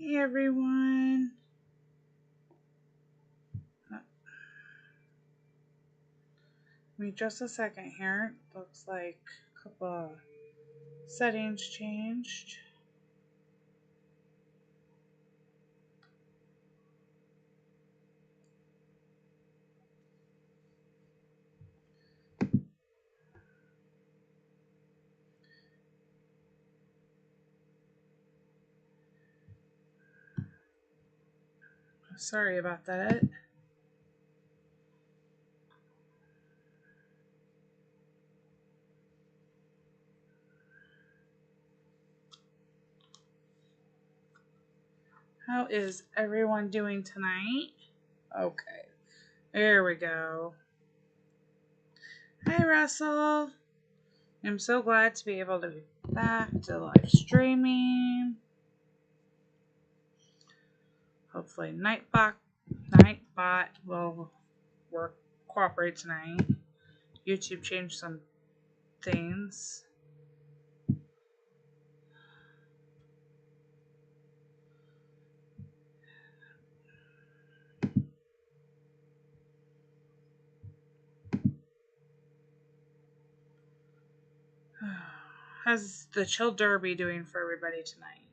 Hey everyone. Give me just a second here. Looks like a couple of settings changed. Sorry about that. How is everyone doing tonight? Okay. There we go. Hi Russell. I'm so glad to be able to be back to live streaming. Hopefully Nightbot will cooperate tonight. YouTube changed some things. How's the Chill Derby doing for everybody tonight?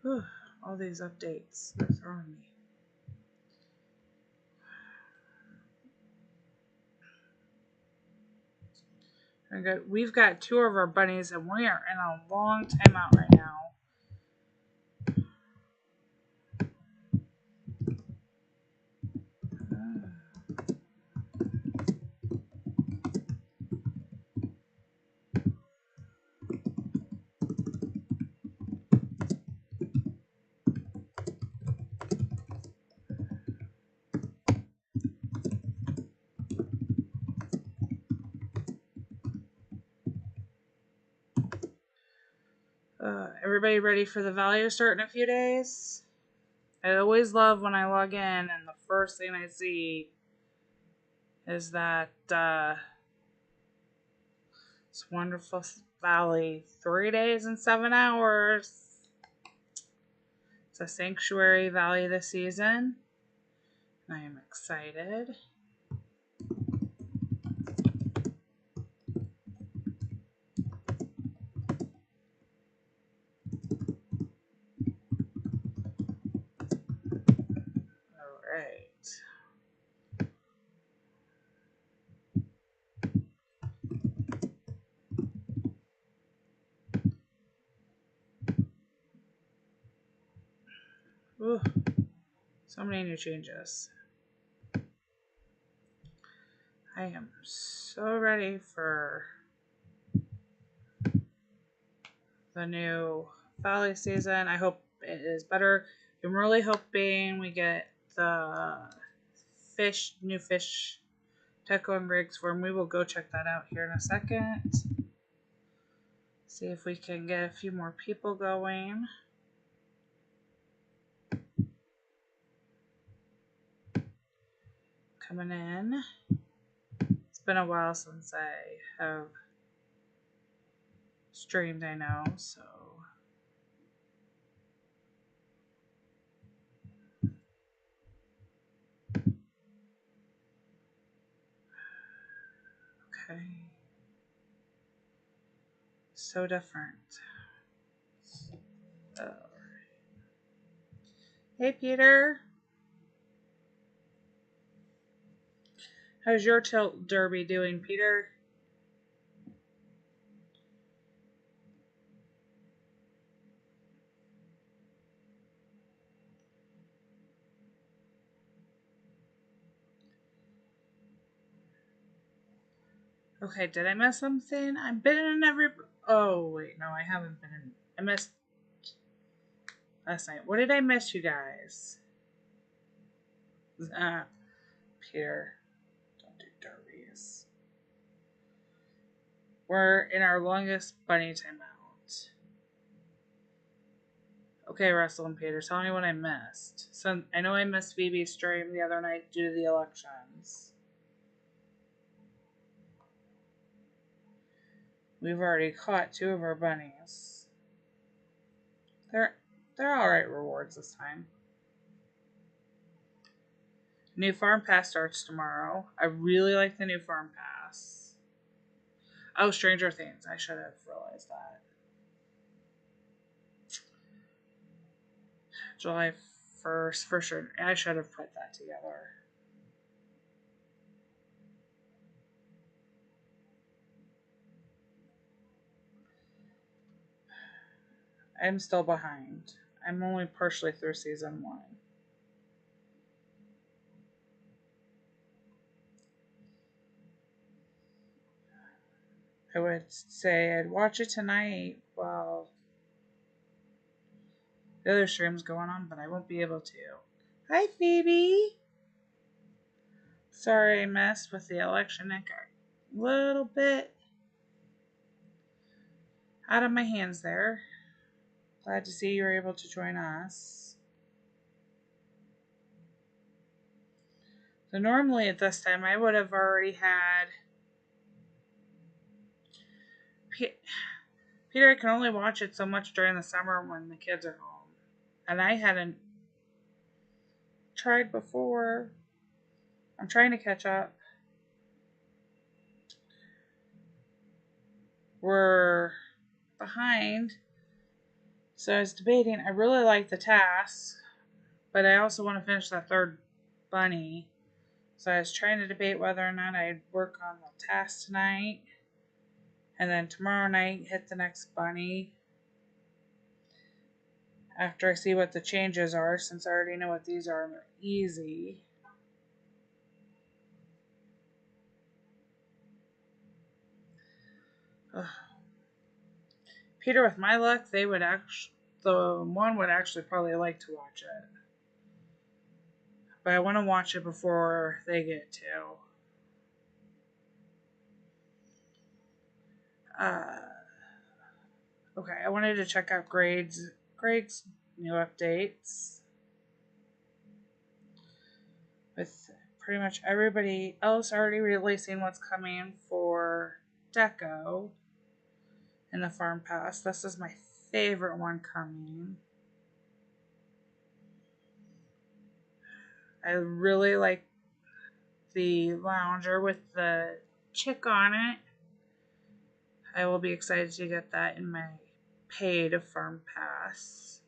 Whew, all these updates, they're throwing me. We've got two of our bunnies, and we are in a long timeout right now. Everybody ready for the Valley to start in a few days? I always love when I log in and the first thing I see is that it's wonderful Valley. 3 days and 7 hours. It's a Sanctuary Valley this season. I am excited. Alright. Ooh, so many new changes. I am so ready for the new Valley season. I hope it is better. I'm really hoping we get the new fish Techo and Griggs form. We will go check that out here in a second. See if we can get a few more people going. Coming in. It's been a while since I have streamed, I know, so. Okay. So different. Alright. Hey, Peter. How's your Tilt Derby doing, Peter? Okay, did I miss something? I've been in every. Oh, wait, no, I haven't been in. I missed last night. What did I miss, you guys? Peter, don't do derbies. We're in our longest bunny timeout. Okay, Russell and Peter, tell me what I missed. So I know I missed Phoebe's stream the other night due to the elections. We've already caught 2 of our bunnies. They're alright rewards this time. New Farm Pass starts tomorrow. I really like the new Farm Pass. Oh, Stranger Things. I should have realized that. July 1st, for sure. I should have put that together. I'm still behind. I'm only partially through season 1. I would say I'd watch it tonight while the other stream's going on, but I won't be able to. Hi, Phoebe! Sorry I messed with the election. I got a little bit out of my hands there. Glad to see you were able to join us. So normally at this time I would have already had Peter, I can only watch it so much during the summer when the kids are home. And I hadn't tried before. I'm trying to catch up. We're behind. So I was debating. I really like the task, but I also want to finish that 3rd bunny. So I was trying to debate whether or not I'd work on the task tonight. And then tomorrow night hit the next bunny. After I see what the changes are, since I already know what these are and they're easy. Ugh. Peter, with my luck, the one would actually probably like to watch it. But I want to watch it before they get to. Okay, I wanted to check out Greg's new updates. With pretty much everybody else already releasing what's coming for Deco in the Farm Pass. This is my favorite one coming. I really like the lounger with the chick on it. I will be excited to get that in my paid Farm Pass.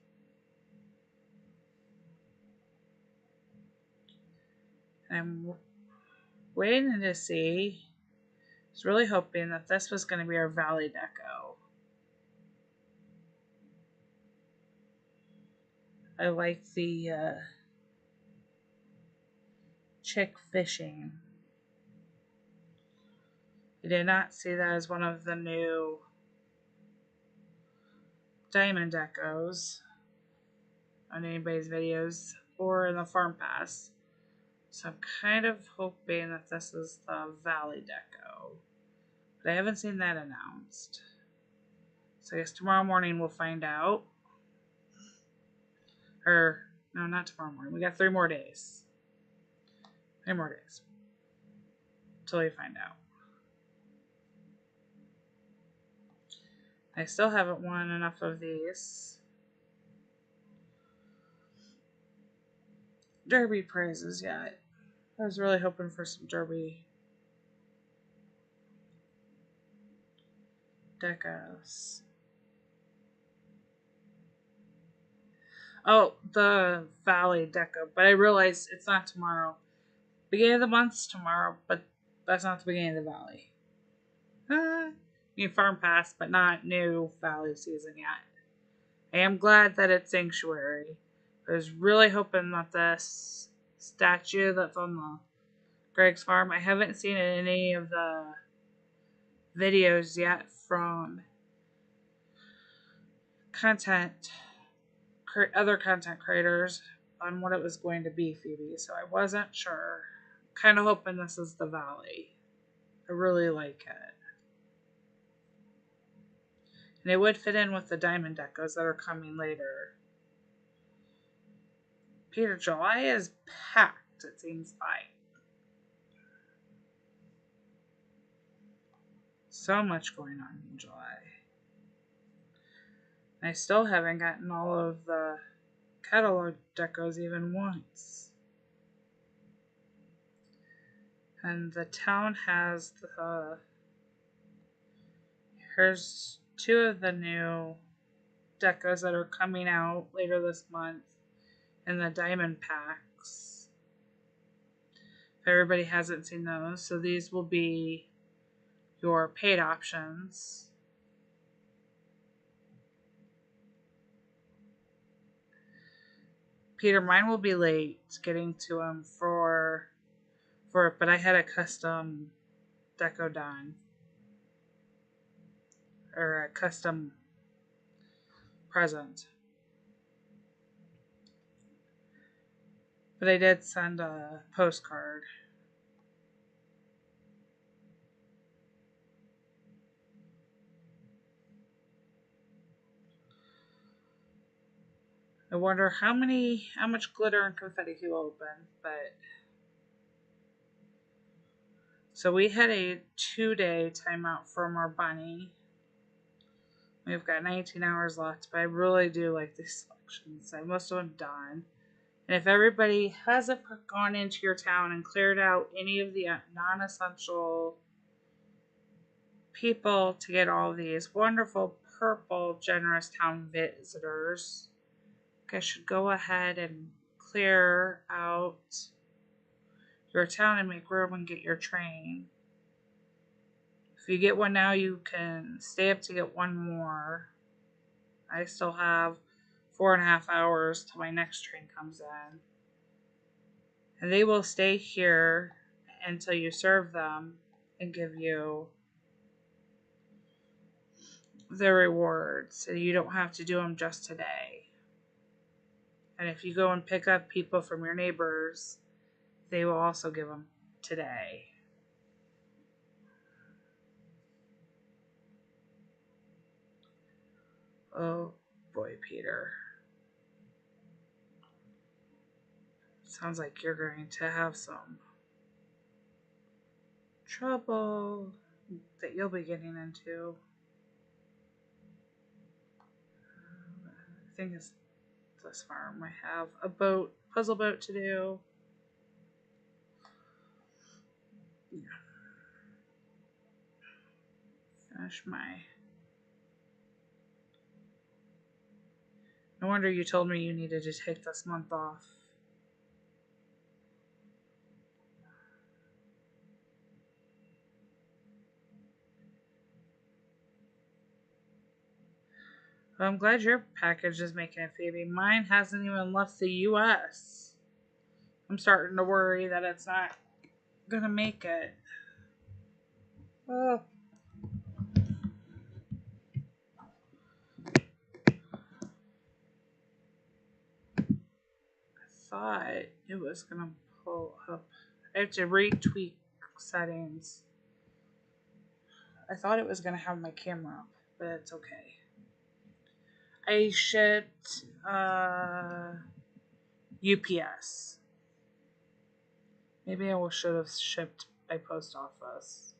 And I'm waiting to see. I was really hoping that this was going to be our Valley Deco. I like the chick fishing. I did not see that as one of the new Diamond Decos on anybody's videos or in the Farm Pass. So I'm kind of hoping that this is the Valley Deco. But I haven't seen that announced. So I guess tomorrow morning we'll find out. Or, no, not tomorrow morning. We got 3 more days. 3 more days. Till we find out. I still haven't won enough of these Derby prizes yet. I was really hoping for some Derby decos. Oh, the Valley Deco. But I realized it's not tomorrow. Beginning of the month's tomorrow, but that's not the beginning of the Valley. New Farm Pass, but not new Valley season yet. I am glad that it's Sanctuary. I was really hoping that this statue that's on the Greg's farm, I haven't seen it in any of the videos yet from other content creators on what it was going to be, Phoebe, so I wasn't sure. Kind of hoping this is the Valley. I really like it. And it would fit in with the Diamond Decos that are coming later. Peter, July is packed, it seems like. So much going on in July. I still haven't gotten all of the catalog decos even once. And the town has here's 2 of the new decos that are coming out later this month in the diamond packs. If everybody hasn't seen those, so these will be your paid options. Peter, mine will be late getting to them for it, but I had a custom deco done, or a custom present. But I did send a postcard. I wonder how much glitter and confetti he will open, but so we had a 2-day timeout from our bunny. We've got 19 hours left, but I really do like these selections. I have most of them done. And if everybody hasn't gone into your town and cleared out any of the non-essential people to get all these wonderful purple generous town visitors, you guys should go ahead and clear out your town and make room and get your train. If you get one now, you can stay up to get one more. I still have 4.5 hours till my next train comes in. And they will stay here until you serve them and give you the rewards. So you don't have to do them just today. And if you go and pick up people from your neighbors, they will also give them today. Oh boy, Peter. Sounds like you're going to have some trouble that you'll be getting into. I think it's this farm. I have a puzzle boat to do. Yeah. Finish my. No wonder you told me you needed to take this month off. Well, I'm glad your package is making it, Phoebe. Mine hasn't even left the U.S. I'm starting to worry that it's not gonna make it. Oh. I thought it was gonna pull up. I have to retweak settings. I thought it was gonna have my camera up, but it's okay. I shipped UPS. Maybe I should have shipped by post office.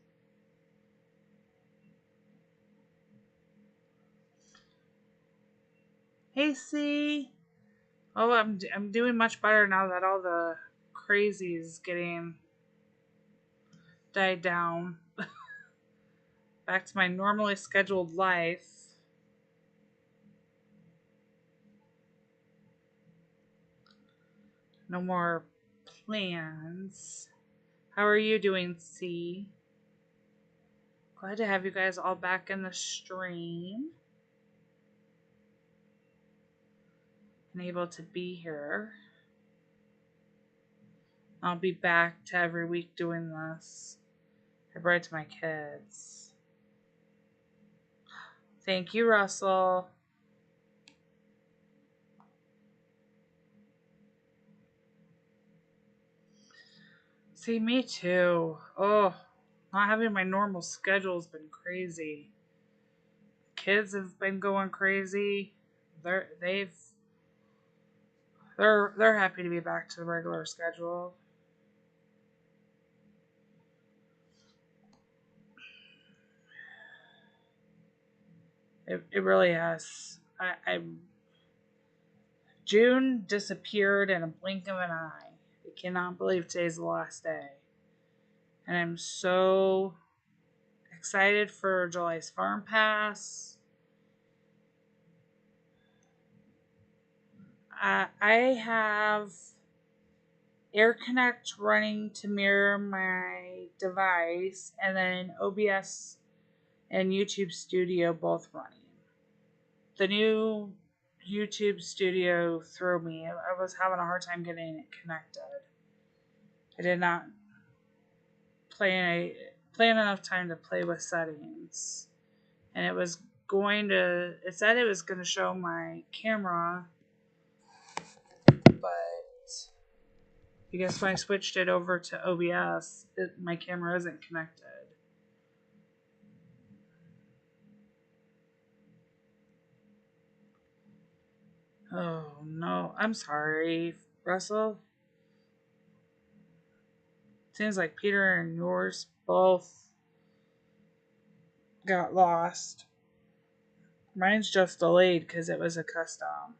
Hey, C. Oh, I'm doing much better now that all the crazies getting died down. Back to my normally scheduled life. No more plans. How are you doing, C? Glad to have you guys all back in the stream. And able to be here. I'll be back to every week doing this. I brought it to my kids. Thank you, Russell. See, me too. Oh, not having my normal schedule has been crazy. Kids have been going crazy. They're happy to be back to the regular schedule. It really has. June disappeared in a blink of an eye. I cannot believe today's the last day. And I'm so excited for July's Farm Pass. I have AirConnect running to mirror my device, and then OBS and YouTube Studio both running. The new YouTube Studio threw me. I was having a hard time getting it connected. I did not plan enough time to play with settings, and it said it was going to show my camera, but I guess when I switched it over to OBS, my camera isn't connected. Oh no, I'm sorry, Russell. Seems like Peter and yours both got lost. Mine's just delayed because it was a custom.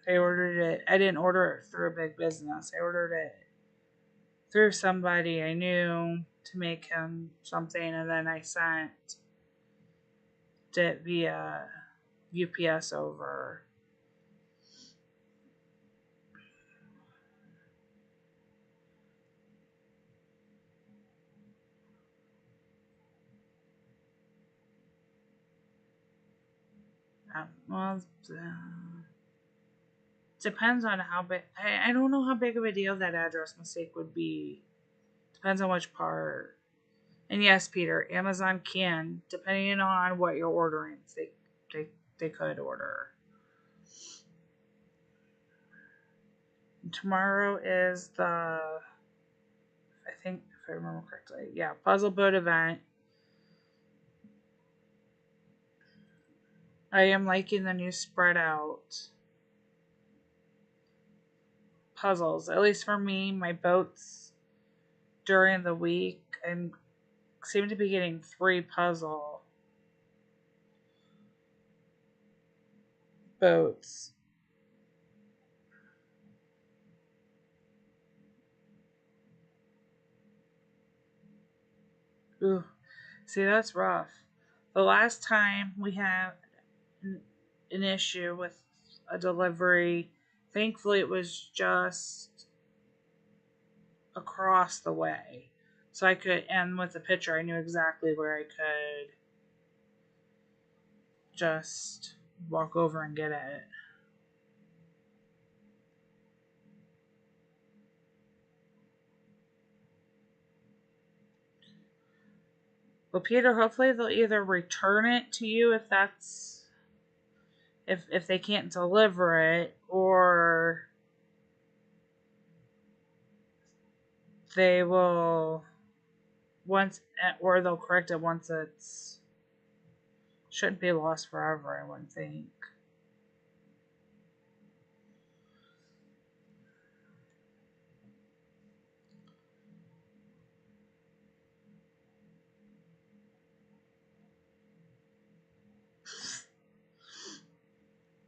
I ordered it. I didn't order it through a big business. I ordered it through somebody I knew to make him something, and then I sent it via UPS over. Well, depends on how big. I don't know how big of a deal that address mistake would be. Depends on which part. And yes, Peter, Amazon can, depending on what you're ordering, they could order. Tomorrow is I think, if I remember correctly, yeah, Puzzle Boat event. I am liking the new spread out puzzles. At least for me, my boats during the week, I seem to be getting 3 puzzle boats. Ooh, see, that's rough. The last time we had an issue with a delivery, thankfully it was just across the way. So I could, and with the picture, I knew exactly where I could just walk over and get it. Well, Peter, hopefully they'll either return it to you if they can't deliver it, or they will they'll correct it once it's shouldn't be lost forever, I wouldn't think.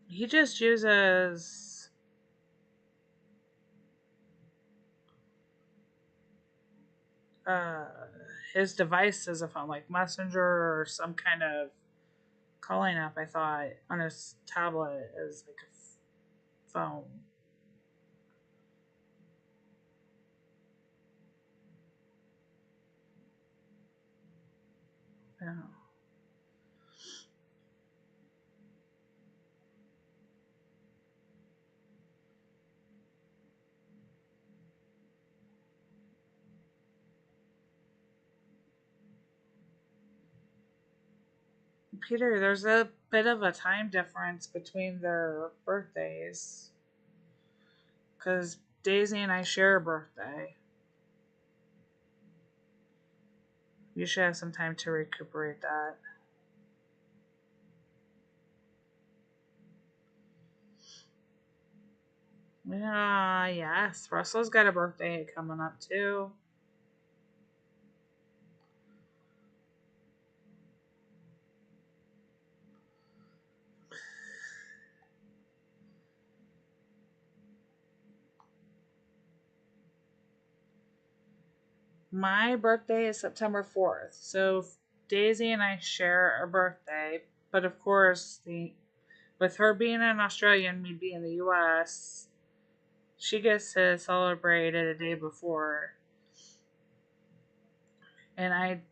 He just uses uh, his device as a phone, like Messenger or some kind of calling app. I thought on his tablet as like a phone. Yeah. Peter, there's a bit of a time difference between their birthdays. Because Daisy and I share a birthday. You should have some time to recuperate that. Yeah, yes. Russell's got a birthday coming up too. My birthday is September 4th, so Daisy and I share a birthday, but of course, with her being in Australia and me being in the US, she gets to celebrate it a day before, and I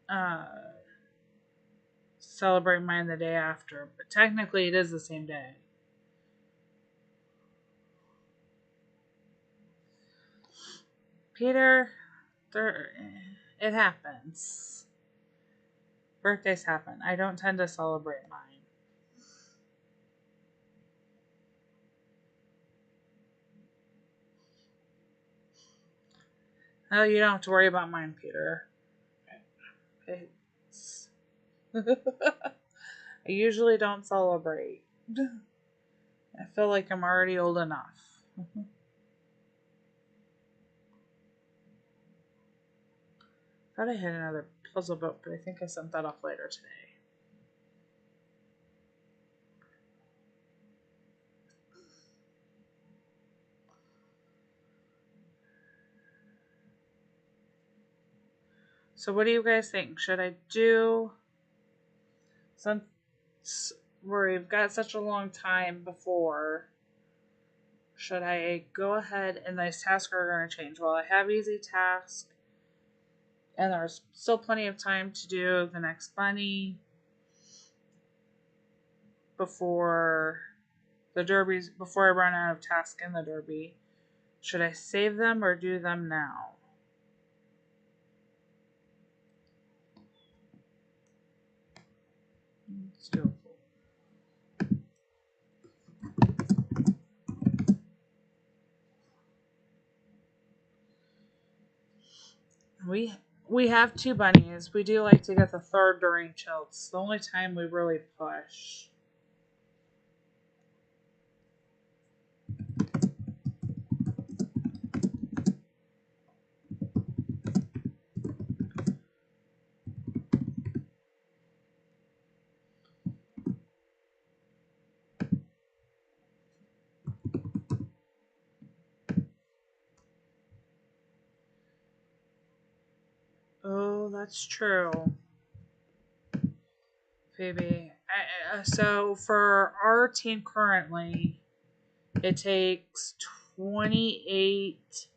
uh, celebrate mine the day after, but technically it is the same day. Peter, it happens. Birthdays happen. I don't tend to celebrate mine. Oh, you don't have to worry about mine, Peter. I usually don't celebrate. I feel like I'm already old enough. Thought I had another puzzle book, but I think I sent that off later today. So what do you guys think? Should I do, since we've got such a long time before, should I go ahead and these tasks are going to change? Well, I have easy task, and there's still plenty of time to do the next bunny before the derbies, before I run out of tasks in the derby. Should I save them or do them now? Let's do it. We have two bunnies. We do like to get the third during chills. It's the only time we really push. Oh, that's true, Phoebe. So for our team currently, it takes 28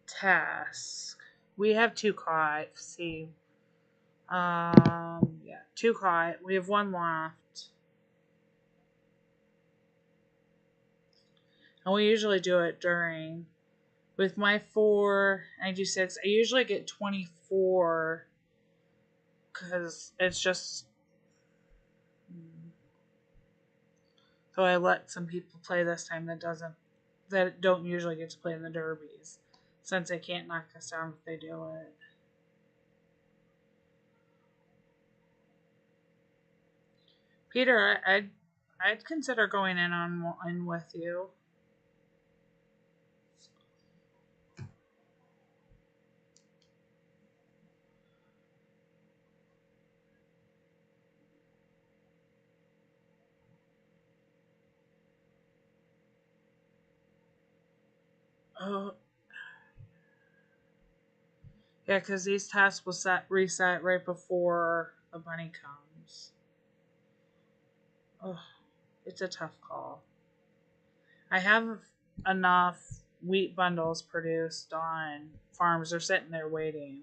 tasks. We have two caught. See, yeah, two caught. We have one left, and we usually do it during. With my 4, I do 6. I usually get 24 because it's just. So I let some people play this time that don't usually get to play in the derbies, since they can't knock us down if they do it. Peter, I'd consider going in with you. Oh, yeah, because these tasks will reset right before the bunny comes. Oh, it's a tough call. I have enough wheat bundles produced on farms. They're sitting there waiting.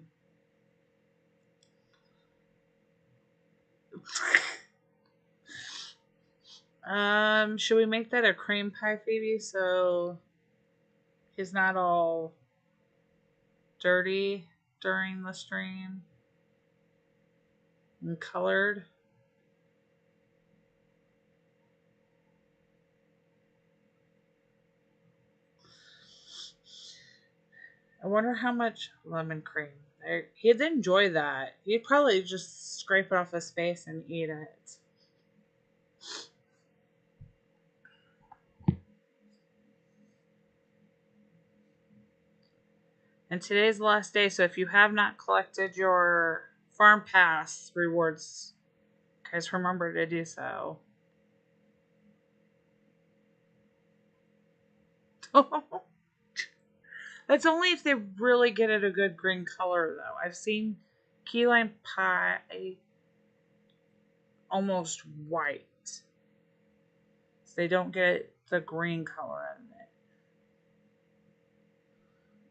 Should we make that a cream pie, Phoebe? So he's not all dirty during the stream and colored. I wonder how much lemon cream. He'd enjoy that. He'd probably just scrape it off his face and eat it. And today's the last day, so if you have not collected your farm pass rewards, guys, remember to do so. That's only if they really get it a good green color, though. I've seen key lime pie almost white. So they don't get the green color in it.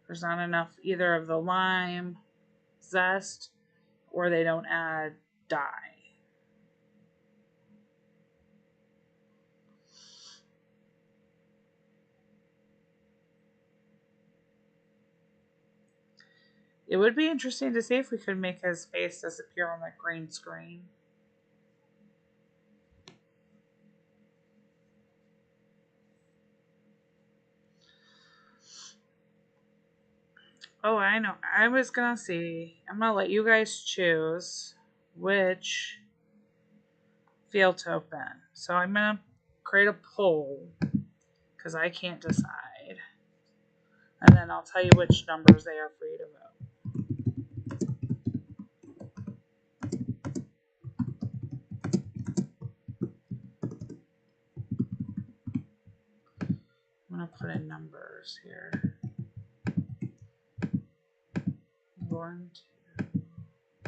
There's not enough either of the lime zest, or they don't add dye. It would be interesting to see if we could make his face disappear on the green screen. Oh, I know. I was gonna see. I'm gonna let you guys choose which field to open. So I'm gonna create a poll because I can't decide. And then I'll tell you which numbers they are for you to vote. I'm gonna put in numbers here. 1,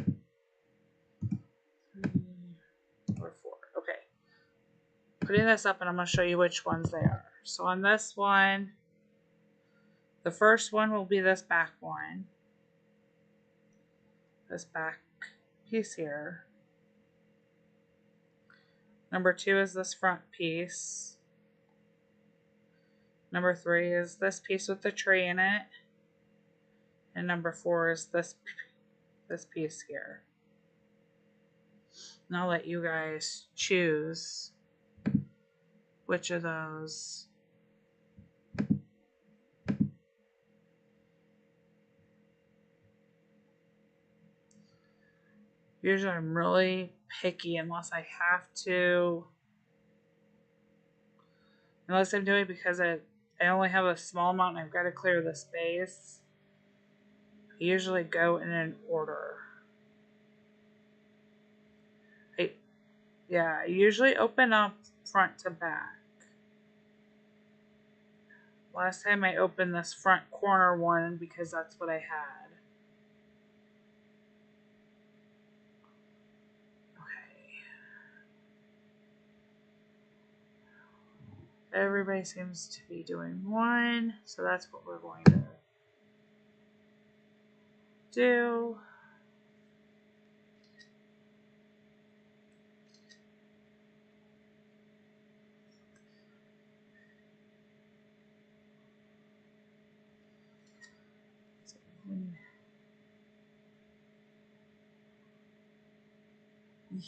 2, 3, or 4. Okay. Putting this up, and I'm gonna show you which ones they are. So on this one, the first one will be this back one. This back piece here. Number 2 is this front piece. Number 3 is this piece with the tree in it. And number 4 is this piece here. And I'll let you guys choose which of those. Usually I'm really picky unless I have to. Unless I'm doing it because I only have a small amount and I've got to clear the space. I usually go in an order. I usually open up front to back. Last time I opened this front corner one because that's what I had. Everybody seems to be doing one, so that's what we're going to do.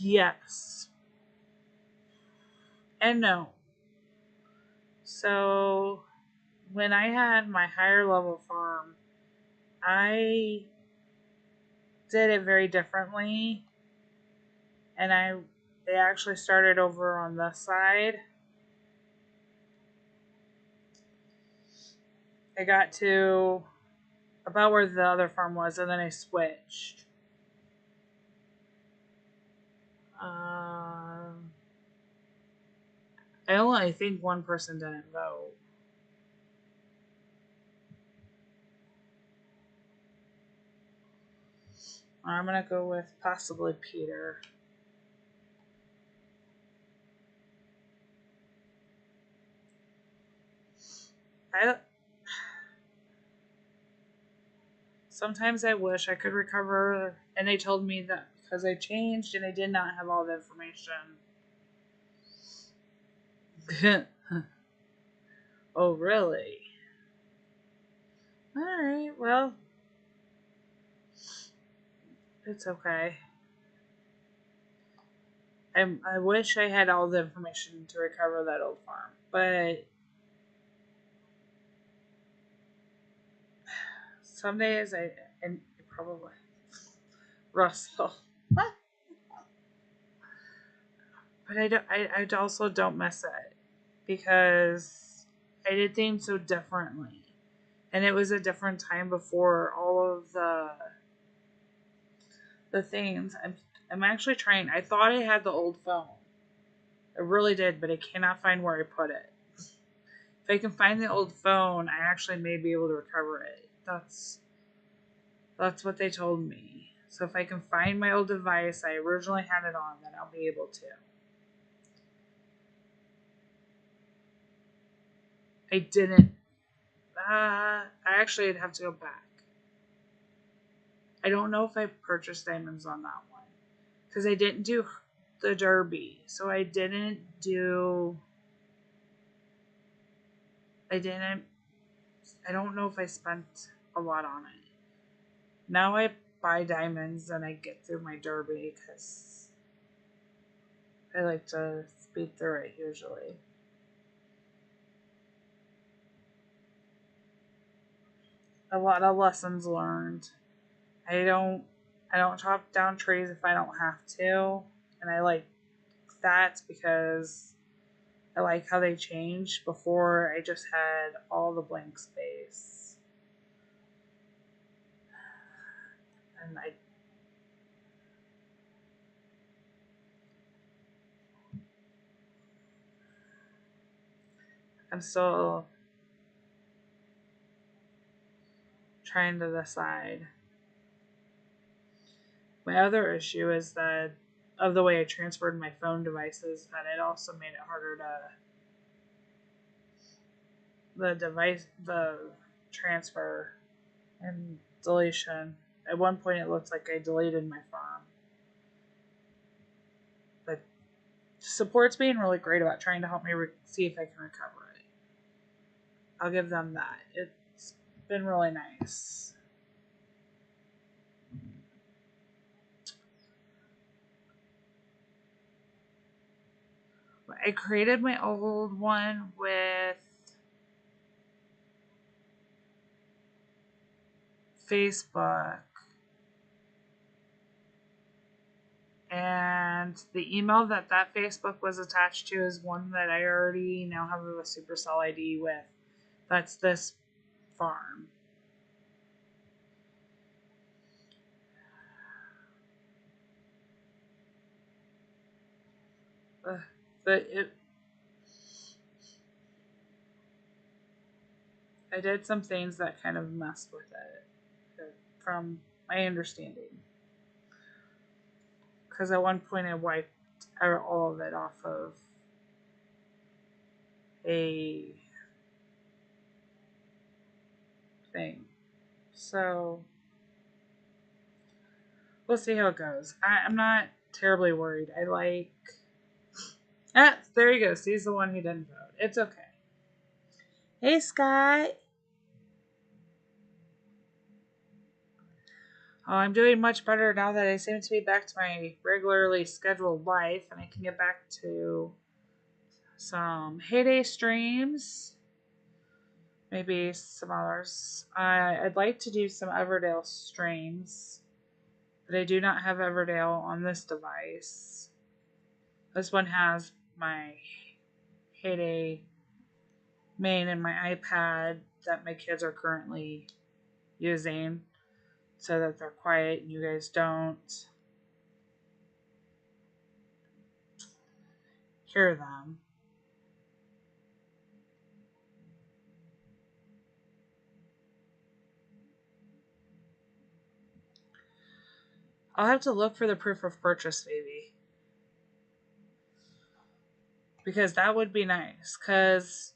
Yes. And no. So when I had my higher level farm, I did it very differently, and they actually started over on this side. I got to about where the other farm was, and then I switched. I think one person didn't vote. I'm gonna go with possibly Peter. Sometimes I wish I could recover, and they told me that because I changed and I did not have all the information. Oh, really? Alright, well, it's okay. I wish I had all the information to recover that old farm, but some days and probably Russell. But I also don't miss it because I did things so differently. And it was a different time before all of the things. I'm actually trying. I thought I had the old phone. I really did, but I cannot find where I put it. If I can find the old phone, I actually may be able to recover it. That's what they told me. So if I can find my old device I originally had it on, then I'll be able to. I didn't. I actually would have to go back. I don't know if I purchased diamonds on that one because I didn't do the derby, so I didn't do. I didn't. I don't know if I spent a lot on it. Now I buy diamonds and I get through my derby because I like to speed through it usually. A lot of lessons learned. I don't chop down trees if I don't have to, and I like that because I like how they changed. Before I just had all the blank space, and I'm still trying to decide. My other issue is that of the way I transferred my phone devices, that it also made it harder to the transfer and deletion. At one point, it looked like I deleted my farm, but support's being really great about trying to help me see if I can recover it. I'll give them that. It's been really nice. I created my old one with Facebook, and the email that Facebook was attached to is one that I already now have a Supercell ID with. That's this farm. But I did some things that kind of messed with it, from my understanding. Because at one point I wiped all of it off of a thing. So we'll see how it goes. I'm not terribly worried. I like. There you go. He's the one who didn't vote. It's okay. Hey, Scott. Oh, I'm doing much better now that I seem to be back to my regularly scheduled life, and I can get back to some Heyday streams, maybe some others. I'd like to do some Everdale streams, but I do not have Everdale on this device. This one has my Heyday main and my iPad that my kids are currently using so that they're quiet and you guys don't hear them. I'll have to look for the proof of purchase, maybe. Because that would be nice. Because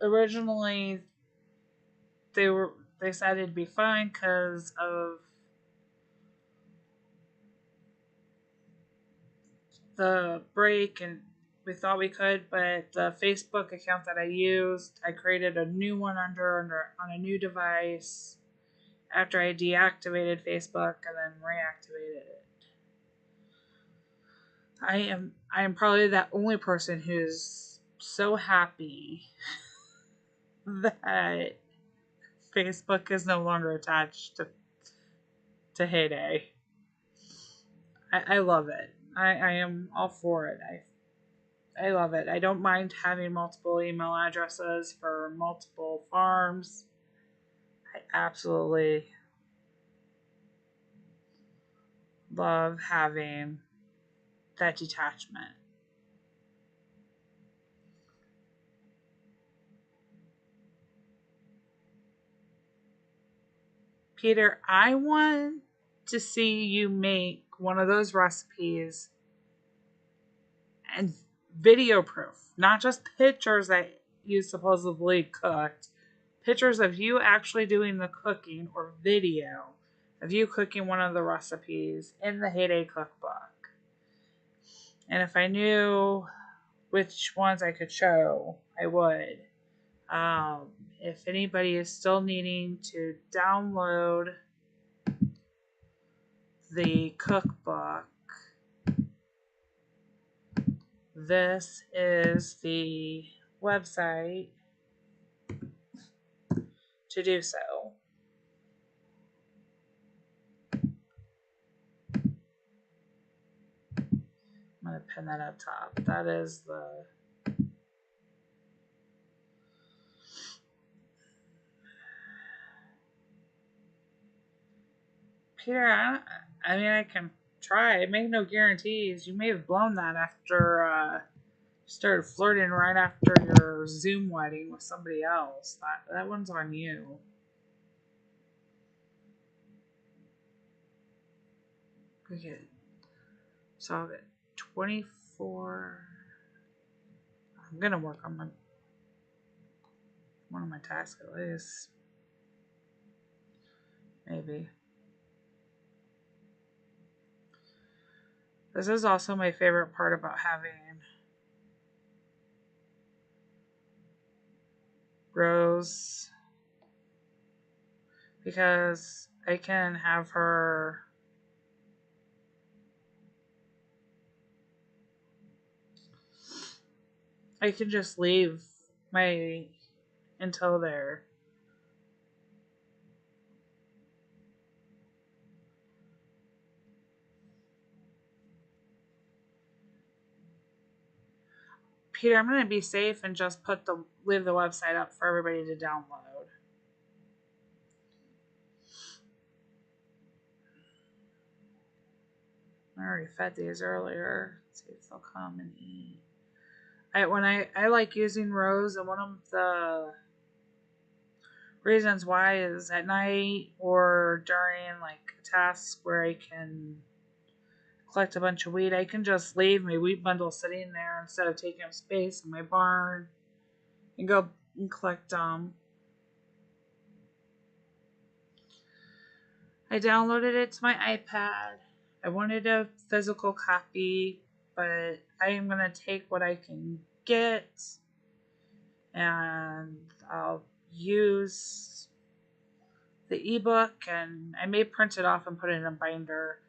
originally they said it'd be fine because of the break, and we thought we could, but the Facebook account that I used, I created a new one on a new device after I deactivated Facebook and then reactivated it. I am probably that only person who's so happy that Facebook is no longer attached to Heyday. I love it. I am all for it. I love it. I don't mind having multiple email addresses for multiple farms. I absolutely love having that detachment. Peter, I want to see you make one of those recipes and video proof, not just pictures that you supposedly cooked, pictures of you actually doing the cooking or video of you cooking one of the recipes in the Heyday Cookbook. And if I knew which ones I could show, I would. If anybody is still needing to download the cookbook, this is the website to do so. I'm going to pin that up top. That is the Peter, I mean, I can try. I make no guarantees. You may have blown that after you started flirting right after your Zoom wedding with somebody else. That one's on you. Okay. So I'll get 24. I'm going to work on one of my tasks at least. Maybe. This is also my favorite part about having Rose, because I can have her I can just leave my until there. Peter, I'm gonna be safe and just leave the website up for everybody to download. I already fed these earlier. Let's see if they'll come and eat. I like using Rose, and one of the reasons why is at night or during like tasks where I can collect a bunch of wheat, I can just leave my wheat bundle sitting there instead of taking up space in my barn and go and collect them. I downloaded it to my iPad. I wanted a physical copy, but I am going to take what I can get and I'll use the ebook, and I may print it off and put it in a binder.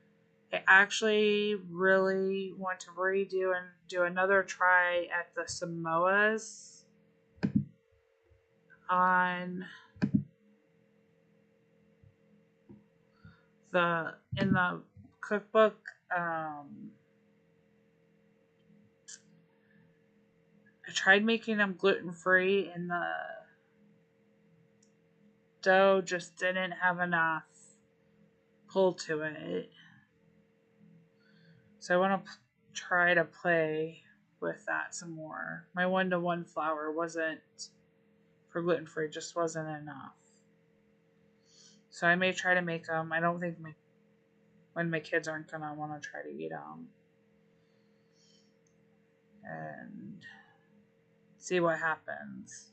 I actually really want to redo and do another try at the Samoas in the cookbook. I tried making them gluten-free, and the dough just didn't have enough pull to it. So I want to try to play with that some more. My 1-to-1 flour wasn't, for gluten-free, just wasn't enough. So I may try to make them. I don't think when my kids aren't going to want to try to eat them. And see what happens.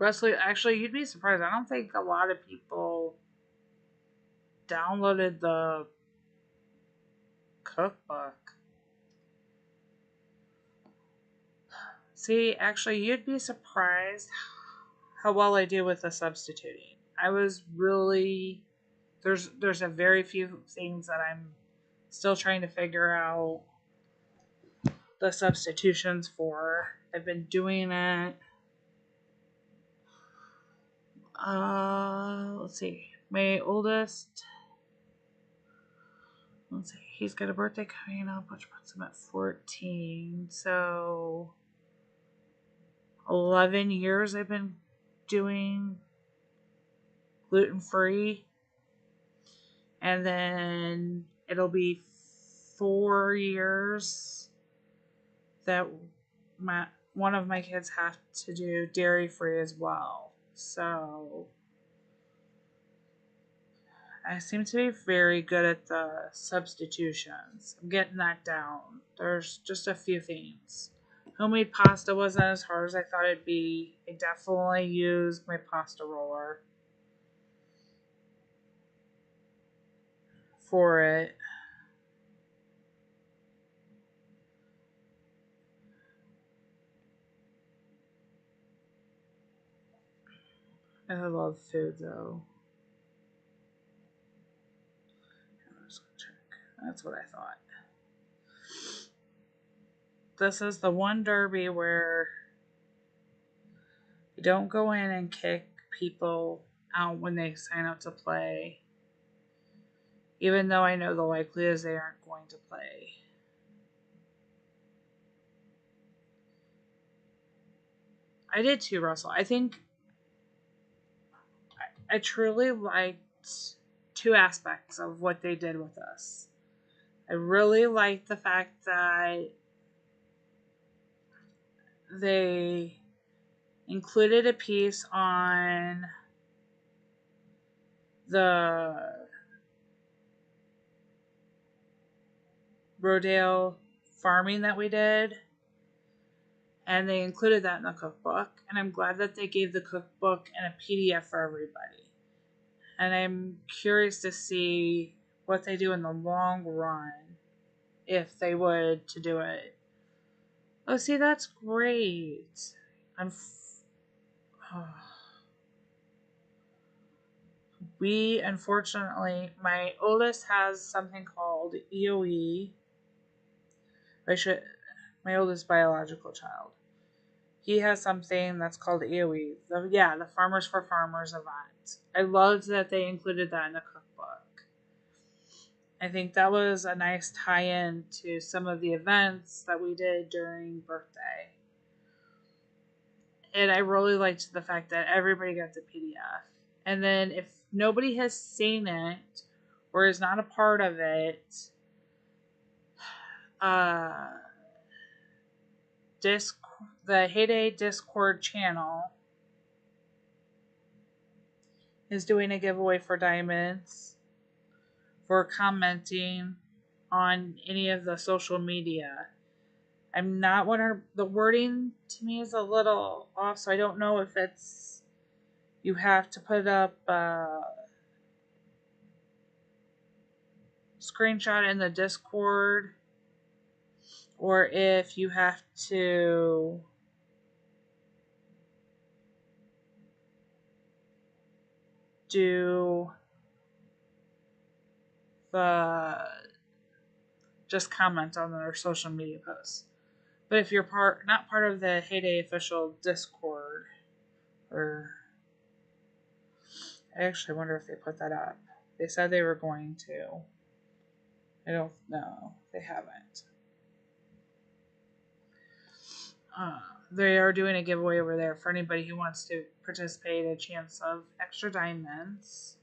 Wesley, actually, you'd be surprised. I don't think a lot of people downloaded the cookbook. See, actually, you'd be surprised how well I do with the substituting. I was really... There's a very few things that I'm still trying to figure out the substitutions for. I've been doing it. Let's see. My oldest... Let's see. He's got a birthday coming up, which puts him at 14. So 11 years I've been doing gluten-free. And then it'll be 4 years that one of my kids have to do dairy free as well. So I seem to be very good at the substitutions. I'm getting that down. There's just a few things. Homemade pasta wasn't as hard as I thought it'd be. I definitely used my pasta roller for it. I love food though. That's what I thought. This is the one derby where you don't go in and kick people out when they sign up to play, even though I know the likelihood is they aren't going to play. I did too, Russell. I think I truly liked two aspects of what they did with us. I really liked the fact that they included a piece on the rodeo farming that we did, and they included that in the cookbook, and I'm glad that they gave the cookbook and a PDF for everybody. And I'm curious to see what they do in the long run, if they would to do it. Oh, see, that's great. We, unfortunately, my oldest has something called EOE. My oldest biological child. He has something that's called EOE. The Farmers for Farmers event. I loved that they included that in the cookbook. I think that was a nice tie-in to some of the events that we did during birthday. And I really liked the fact that everybody got the PDF. And then if nobody has seen it or is not a part of it, the Heyday Discord channel is doing a giveaway for diamonds for commenting on any of the social media. I'm not the wording to me is a little off, so I don't know if it's you have to put up a screenshot in the Discord or if you have to do just comment on their social media posts. But if you're not part of the Heyday official Discord, or I actually wonder if they put that up. They said they were going to. I don't know. They haven't. They are doing a giveaway over there for anybody who wants to participate, a chance of extra diamonds.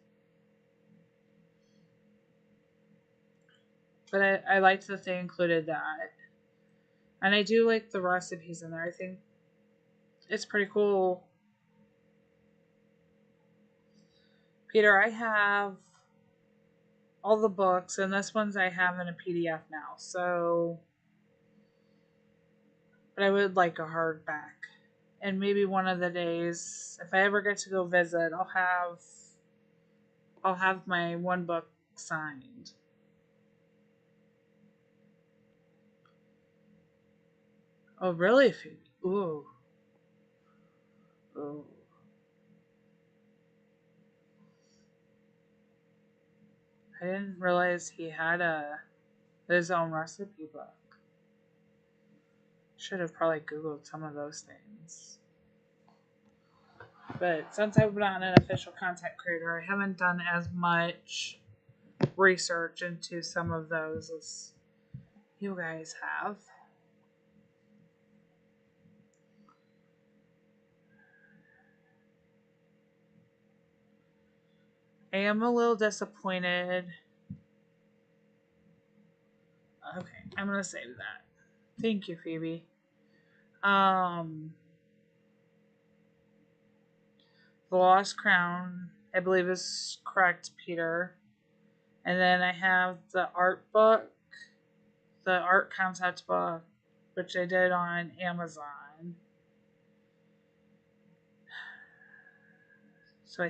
But I liked that they included that. And I do like the recipes in there. I think it's pretty cool. Peter, I have all the books, and this one's I have in a PDF now. So, but I would like a hardback. And maybe one of the days, if I ever get to go visit, I'll have my one book signed. Oh, really, Phoebe? Ooh. Ooh. I didn't realize he had his own recipe book. Should have probably Googled some of those things. But since I'm not an official content creator, I haven't done as much research into some of those as you guys have. I am a little disappointed. Okay, I'm going to save that. Thank you, Phoebe. Um, The Lost Crown, I believe is correct, Peter. And then I have the art book, the art concept book, which I did on Amazon. So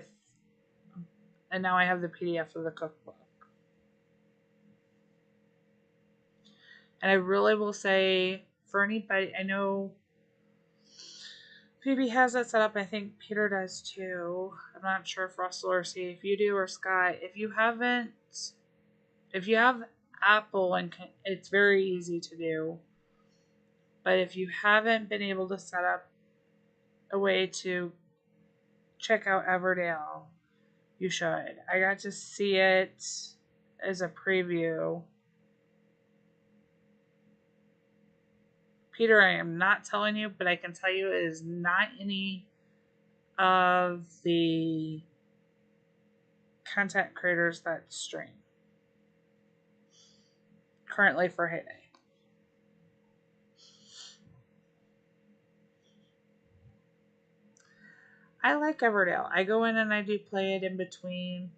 and now I have the PDF of the cookbook. And I really will say, for anybody, I know Phoebe has that set up. I think Peter does too. I'm not sure if Russell or C, if you do, or Scott. If you have Apple, and it's very easy to do. But if you haven't been able to set up a way to check out Everdale, you should. I got to see it as a preview. Peter, I am not telling you, but I can tell you it is not any of the content creators that stream currently for Hay Day. I like Everdale. I go in and I do play it in between.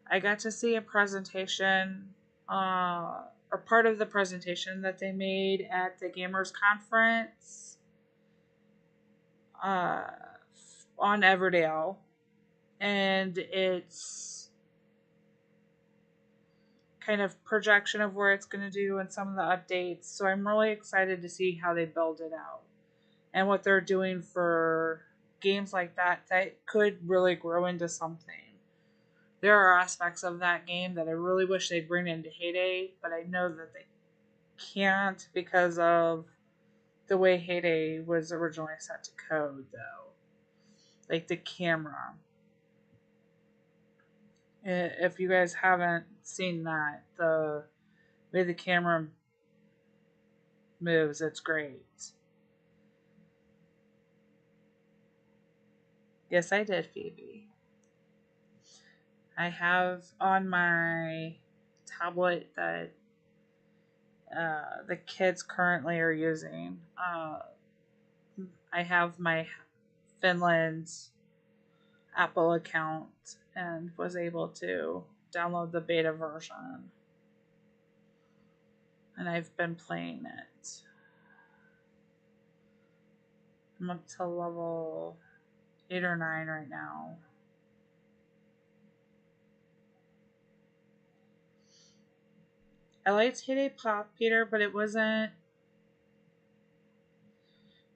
I got to see a presentation, or part of the presentation that they made at the Gamers Conference on Everdale. And it's kind of projection of where it's going to do and some of the updates. So I'm really excited to see how they build it out and what they're doing for games like that could really grow into something. There are aspects of that game that I really wish they'd bring into Hay Day, but I know that they can't because of the way Hay Day was originally set to code, though. Like the camera. If you guys haven't seen that, the way the camera moves, it's great. Yes, I did, Phoebe. I have on my tablet that the kids currently are using. I have my Finland Apple account and was able to download the beta version. And I've been playing it. I'm up to level 8 or 9 right now. I liked Hay Day Pop, Peter, but it wasn't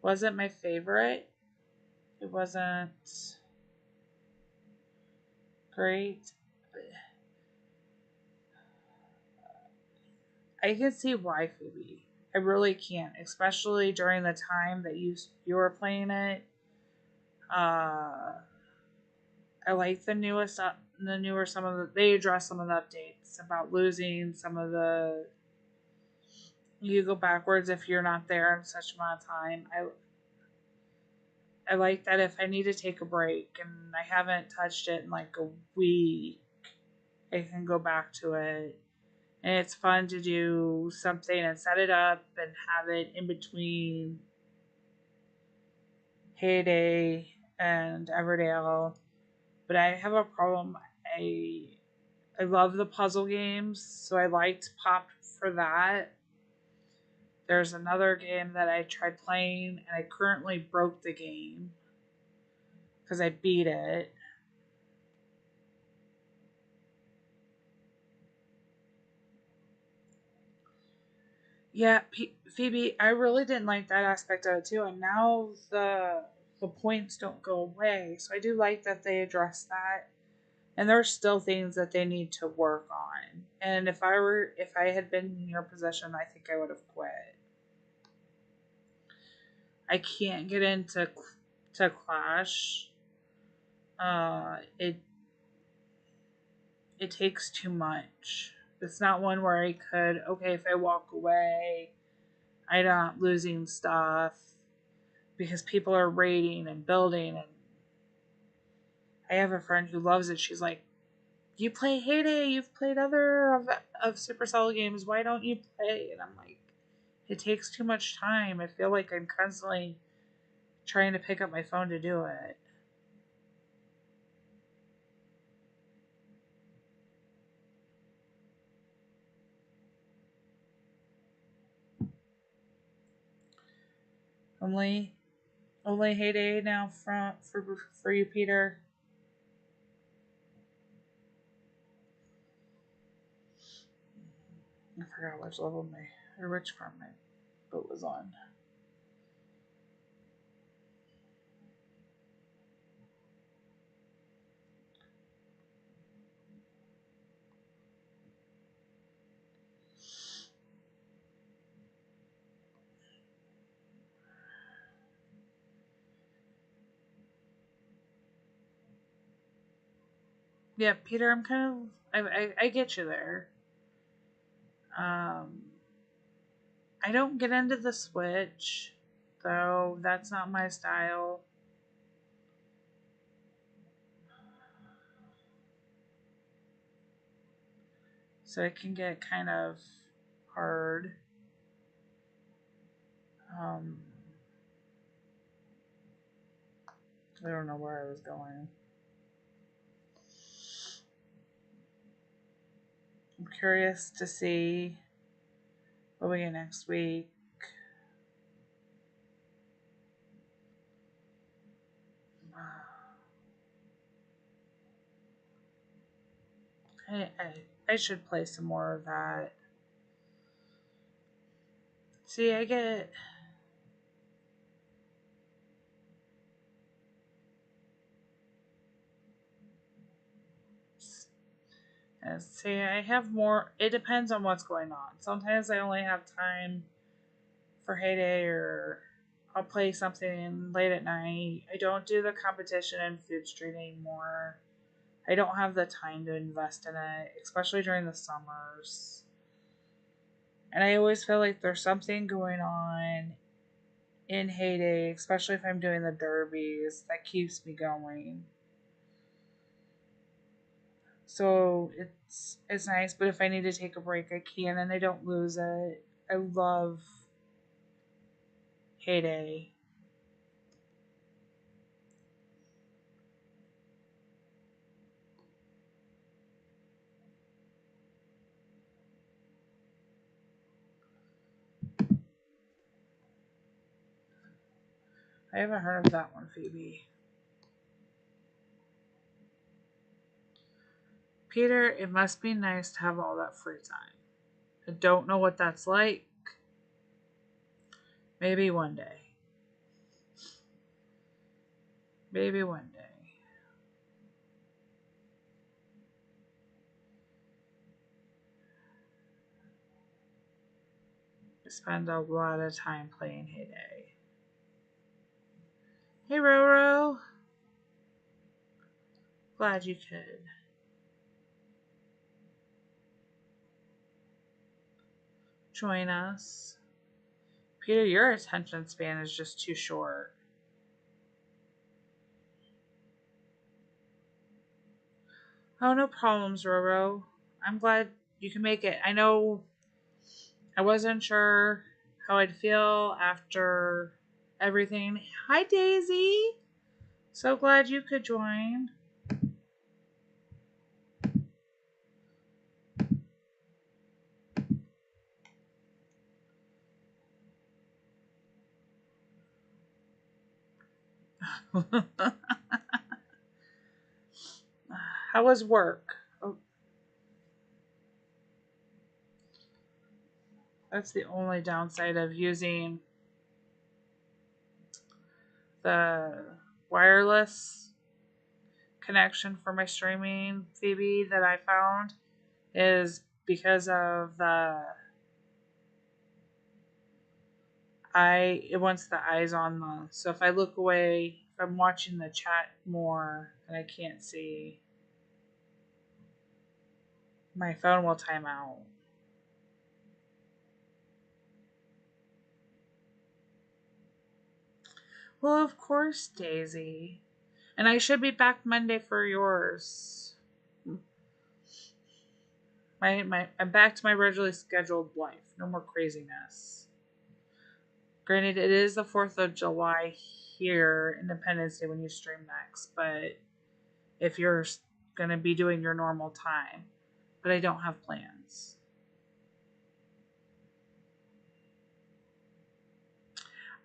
my favorite. It wasn't great. I can see why, Phoebe. I really can't, especially during the time that you were playing it. I like the newer some of the, they address some of the updates about losing some of the, you go backwards if you're not there in such amount of time. I like that if I need to take a break and I haven't touched it in like a week, I can go back to it. And it's fun to do something and set it up and have it in between Hay Day and Everdale. But I have a problem. I love the puzzle games, so I liked Pop for that. There's another game that I tried playing, and I currently broke the game because I beat it. Yeah, Phoebe, I really didn't like that aspect of it too, and now the points don't go away. So I do like that they address that, and there's still things that they need to work on. And if I had been in your position, I think I would have quit. I can't get into Clash. It takes too much. It's not one where I could, okay, if I walk away, I'm not losing stuff because people are raiding and building. And I have a friend who loves it. She's like, you play Hay Day, you've played other of Supercell games, why don't you play? And I'm like, It takes too much time. I feel like I'm constantly trying to pick up my phone to do it. Only Heyday now for you, Peter. I forgot which level which part my boat was on. Yeah, Peter, I'm kind of I get you there. Um, I don't get into the Switch, though. That's not my style. So it can get kind of hard. Um, I don't know where I was going. I'm curious to see what we get next week. I should play some more of that. See, I get. See, I have more. It depends on what's going on. Sometimes I only have time for Heyday, or I'll play something late at night. I don't do the competition and food street anymore. I don't have the time to invest in it, especially during the summers. And I always feel like there's something going on in Heyday, especially if I'm doing the derbies, that keeps me going. So it's nice, but if I need to take a break, I can, and I don't lose it. I love Heyday. I haven't heard of that one, Phoebe. Peter, it must be nice to have all that free time. I don't know what that's like. Maybe one day. Maybe one day. I spend a lot of time playing Heyday. Hey, Roro. Glad you could join us. Peter, your attention span is just too short. Oh, no problems, Roro. I'm glad you can make it. I know I wasn't sure how I'd feel after everything. Hi, Daisy. So glad you could join. How was work? Oh, that's the only downside of using the wireless connection for my streaming, Phoebe, that I found is because of the it wants the eyes on the, so if I look away, if I'm watching the chat more and I can't see, my phone will time out. Well, of course, Daisy. And I should be back Monday for yours. I'm back to my regularly scheduled life. No more craziness. Granted, it is the 4th of July here, Independence Day, when you stream next, but if you're going to be doing your normal time. But I don't have plans.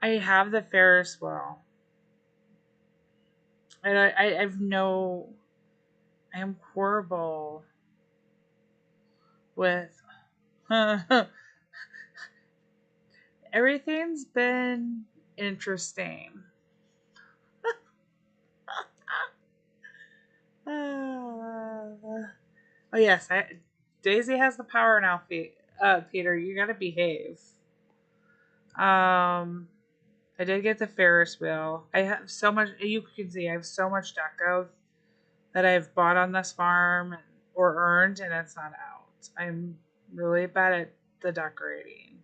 I have the Ferris wheel. And I am horrible with everything's been interesting. Oh yes, Daisy has the power now. Peter, you gotta behave. I did get the Ferris wheel. I have so much. You can see I have so much deco that I've bought on this farm or earned, and it's not out. I'm really bad at the decorating,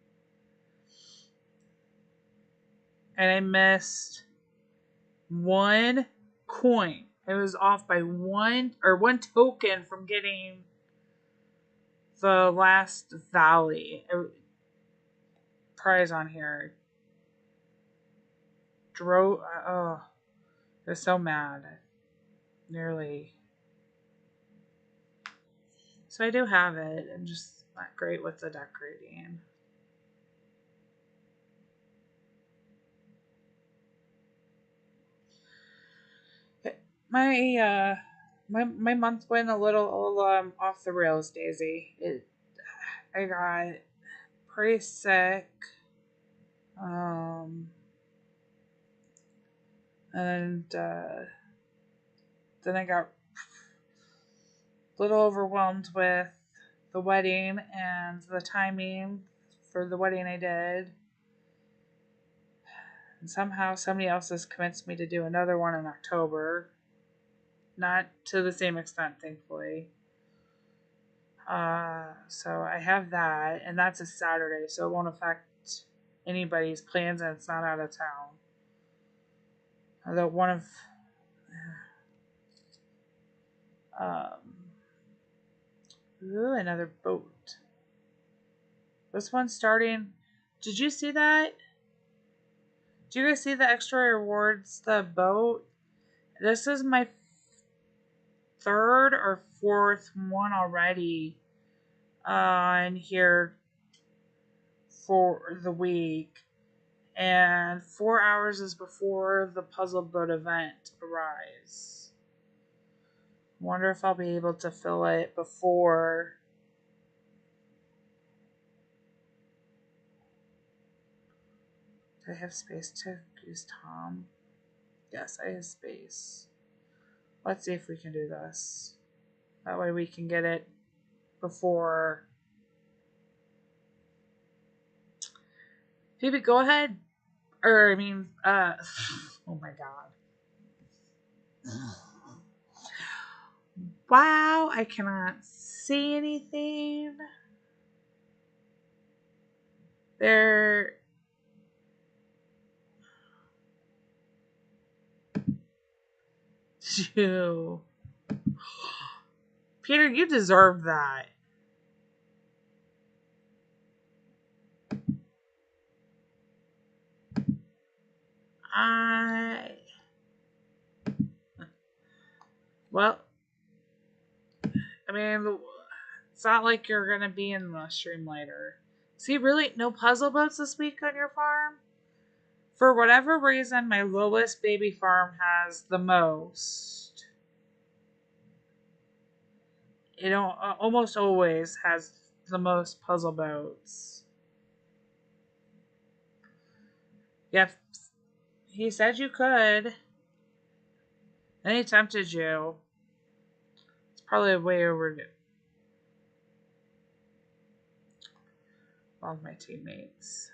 and I missed one coin. It was off by one token from getting the last valley prize on here. Drove. Oh, I was so mad. Nearly. So I do have it. I'm just not great with the decorating. My month went a little off the rails, Daisy. I got pretty sick. And then I got a little overwhelmed with the wedding and the timing for the wedding I did. And somehow somebody else has convinced me to do another one in October. Not to the same extent, thankfully. So I have that, and that's a Saturday, so it won't affect anybody's plans, and it's not out of town. Although one of another boat. This one's starting. Did you see that? Do you guys see the extra rewards? The boat. This is my third or fourth one already in here for the week. And 4 hours is before the puzzle boat event arrives. Wonder if I'll be able to fill it before. Do I have space to use Tom? Yes, I have space. Let's see if we can do this. That way we can get it before. Phoebe, go ahead. Oh my god. Wow, I cannot see anything. There. Peter, you deserve that. Well, I mean, it's not like you're going to be in the stream later. See, really, no puzzle boats this week on your farm? For whatever reason, my lowest baby farm has the most. It almost always has the most puzzle boats. Yeah, he said you could. And he tempted you. It's probably way overdue. All of my teammates.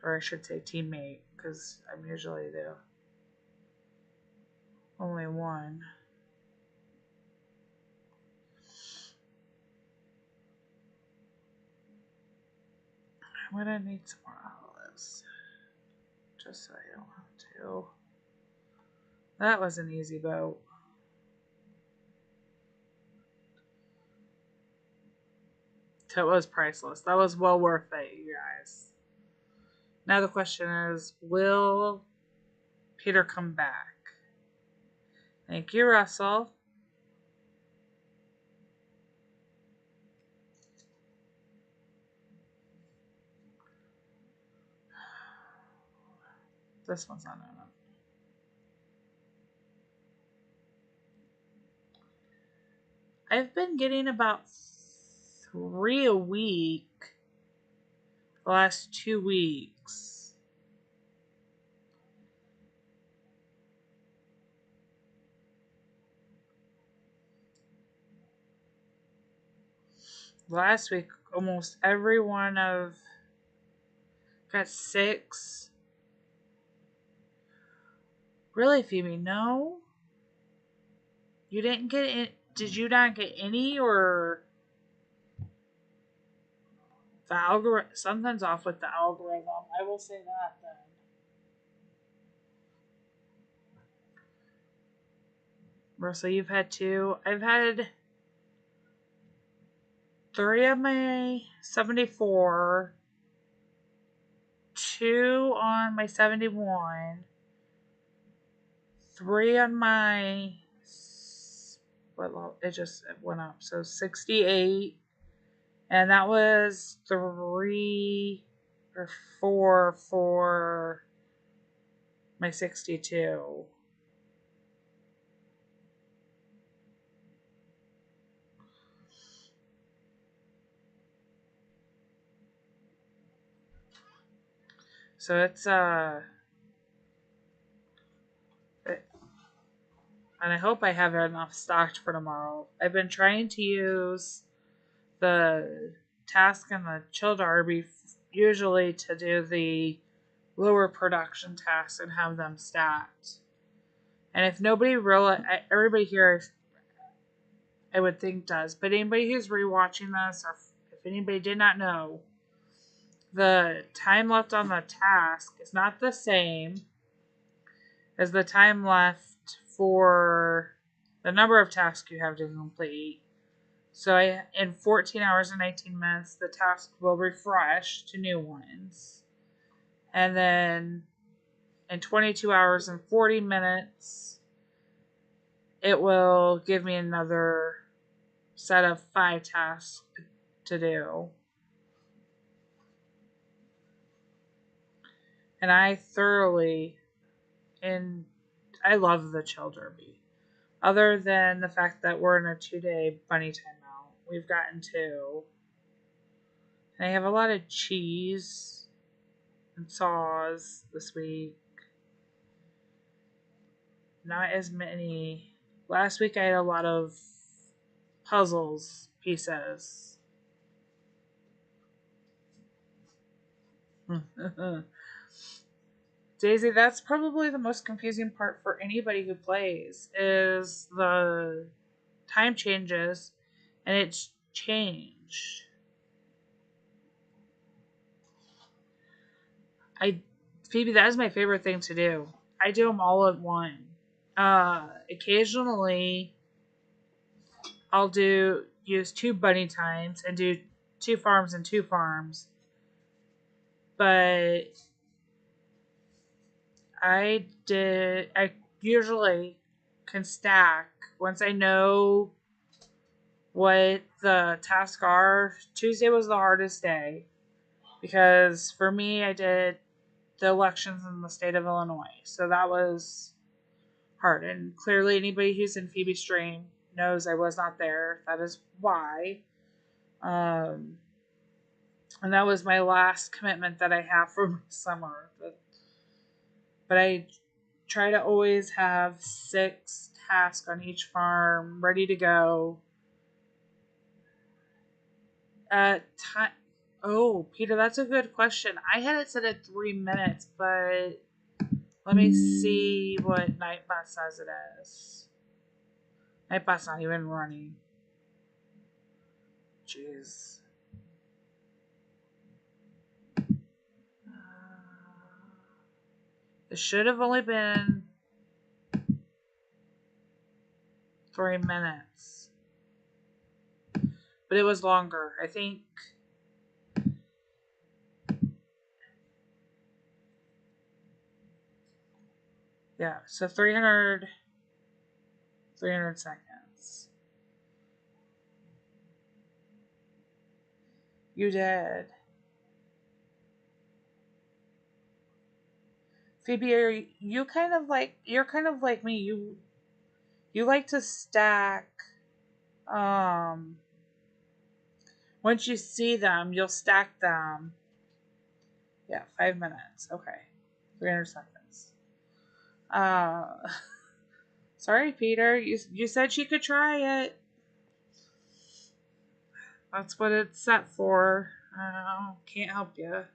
Or I should say teammate, because I'm usually the only one. I'm gonna need some more olives. Just so I don't have to. That was an easy boat. That was priceless. That was well worth it, you guys. Now the question is, will Peter come back? Thank you, Russell. This one's not enough. I've been getting about 3 a week the last 2 weeks. Last week, almost every one of got 6. Really, Phoebe? No, you didn't get it. Did you not get any, or the algorithm? Something's off with the algorithm. I will say that then. Russell, you've had 2. I've had 3 of my 74, 2 on my 71, 3 on my, it just went up, so 68, and that was 3 or 4 for my 62. So it's and I hope I have enough stocked for tomorrow. I've been trying to use the task and the chill derby usually to do the lower production tasks and have them stacked. And if nobody really, everybody here, I would think does, but anybody who's rewatching this, or if anybody did not know, the time left on the task is not the same as the time left for the number of tasks you have to complete. So in 14 hours and 19 minutes, the task will refresh to new ones. And then in 22 hours and 40 minutes, it will give me another set of 5 tasks to do. And I love the chill derby. Other than the fact that we're in a 2-day bunny timeout, we've gotten 2. And I have a lot of cheese and saws this week. Not as many. Last week I had a lot of puzzles pieces. Daisy, that's probably the most confusing part for anybody who plays, is the time changes and it's changed. Phoebe, that is my favorite thing to do. I do them all at one. Occasionally I'll use 2 bunny times and do 2 farms and 2 farms. But I usually can stack once I know what the tasks are. Tuesday was the hardest day because for me, I did the elections in the state of Illinois, so that was hard. And clearly, anybody who's in Phoebe's stream knows I was not there. That is why. And that was my last commitment that I have for summer. But I try to always have 6 tasks on each farm ready to go. Oh, Peter, that's a good question. I had it set at 3 minutes, but let me see what Nightbot says it is. Nightbot's not even running. Jeez. It should have only been 3 minutes. but it was longer. I think. Yeah, so 300 seconds. You did. Phoebe, are you kind of like, you're kind of like me. You like to stack, um once you see them, you'll stack them. Yeah, 5 minutes. Okay. 300 seconds. Uh sorry, Peter. You said she could try it. That's what it's set for. Can't help you.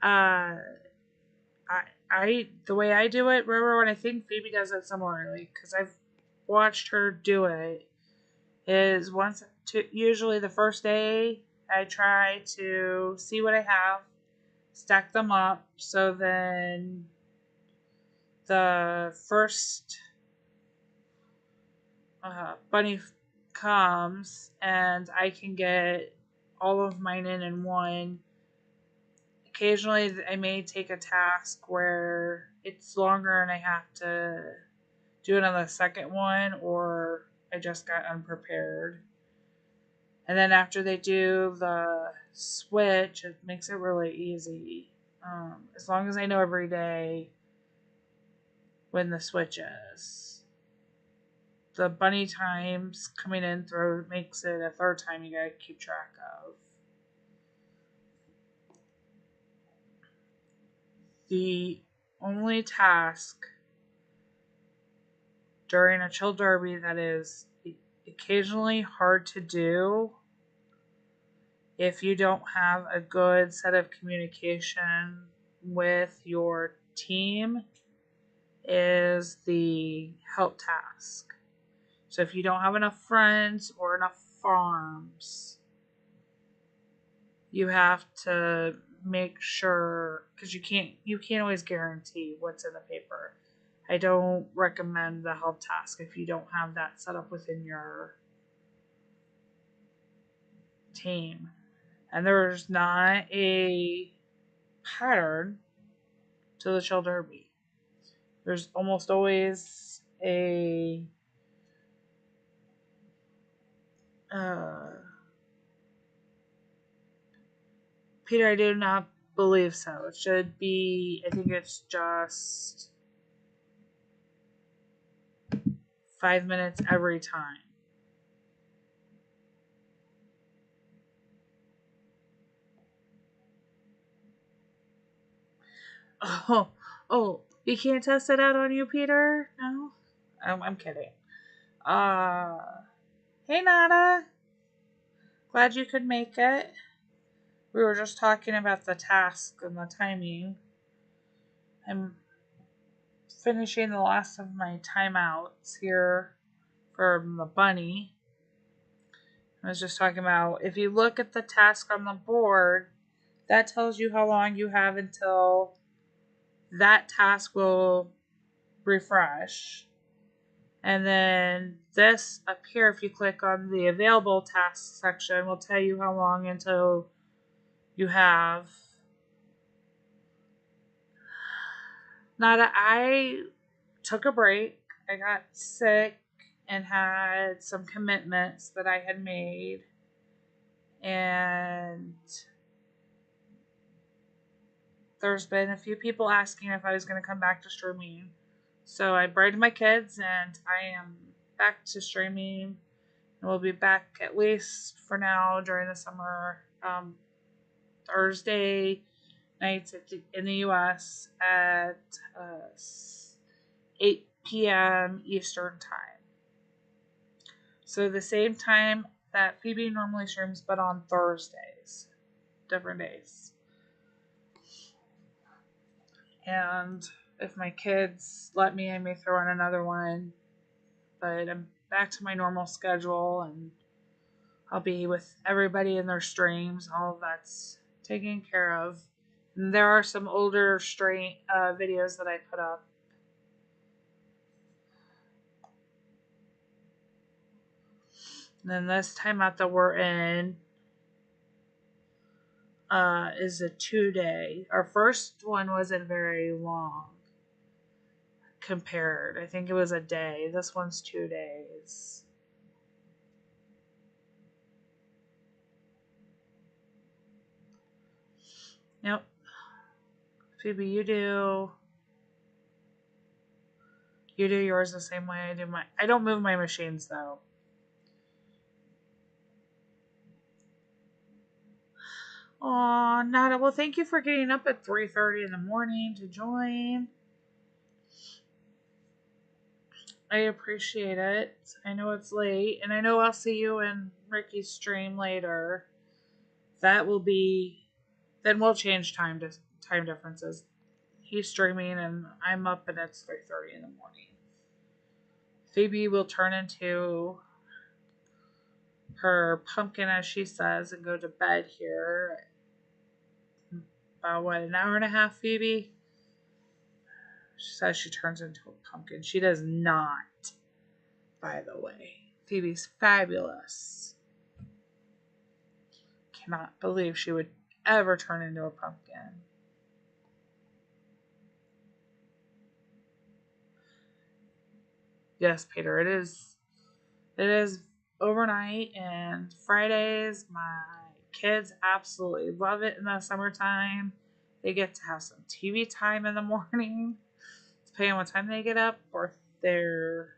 Uh, the way I do it, remember when I think Phoebe does it similarly, because I've watched her do it, is usually the first day I try to see what I have, stack them up, so then the first bunny comes and I can get all of mine in one. Occasionally, I may take a task where it's longer and I have to do it on the second one, or I just got unprepared. And then after they do the switch, it makes it really easy. As long as I know every day when the switch is. The bunny times coming in through makes it a third time you gotta keep track of. The only task during a chill derby that is occasionally hard to do if you don't have a good set of communication with your team is the help task. So if you don't have enough friends or enough farms, you have to make sure, because you can't always guarantee what's in the paper. I don't recommend the help task if you don't have that set up within your team. And there's not a pattern to the chill derby. There's almost always a Peter, I do not believe so. It should be, I think it's just 5 minutes every time. Oh, you can't test it out on you, Peter? No? I'm kidding. Uh, hey, Nada. Glad you could make it. We were just talking about the task and the timing. I'm finishing the last of my timeouts here for the bunny. I was just talking about, if you look at the task on the board, that tells you how long you have until that task will refresh. And then this up here, if you click on the available tasks section, will tell you how long until you have. Nada, I took a break. I got sick and had some commitments that I had made. And there's been a few people asking if I was going to come back to streaming. So I brided my kids and I am back to streaming. And we'll be back at least for now during the summer. Thursday nights in the US at 8 p.m. Eastern Time. So the same time that Phoebe normally streams, but on Thursdays. Different days. And if my kids let me, I may throw in another one. But I'm back to my normal schedule, and I'll be with everybody in their streams. All of that's taken care of. And there are some older stream videos that I put up. And then this timeout that we're in is a 2-day. Our first one wasn't very long compared. I think it was a day. This one's 2 days. Yep. Phoebe, you do yours the same way I do mine. I don't move my machines though. Aw, Nada. Well, thank you for getting up at 3:30 in the morning to join. I appreciate it. I know it's late, and I know I'll see you in Ricky's stream later. That will be. Then we'll change time differences. He's streaming, and I'm up, and it's 3:30 in the morning. Phoebe will turn into her pumpkin, as she says, and go to bed here. About what, an hour and a half, Phoebe? She says she turns into a pumpkin. She does not, by the way. Phoebe's fabulous. Cannot believe she would ever turn into a pumpkin. Yes, Peter, it is. It is overnight, and Fridays, my kids absolutely love it in the summertime. They get to have some TV time in the morning, depending on what time they get up, or if they're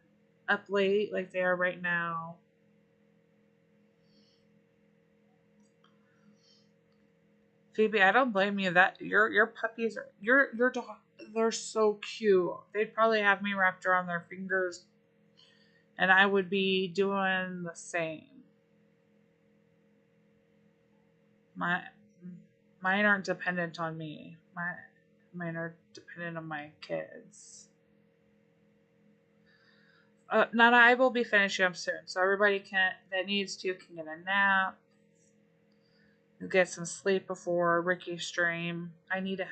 up late like they are right now. Phoebe, I don't blame you. That your puppies are your dog. They're so cute. They'd probably have me wrapped around their fingers, and I would be doing the same. My mine aren't dependent on me. Mine are dependent on my kids. Nana, I will be finishing up soon, so everybody that needs to can get a nap. Get some sleep before Ricky's stream. I need to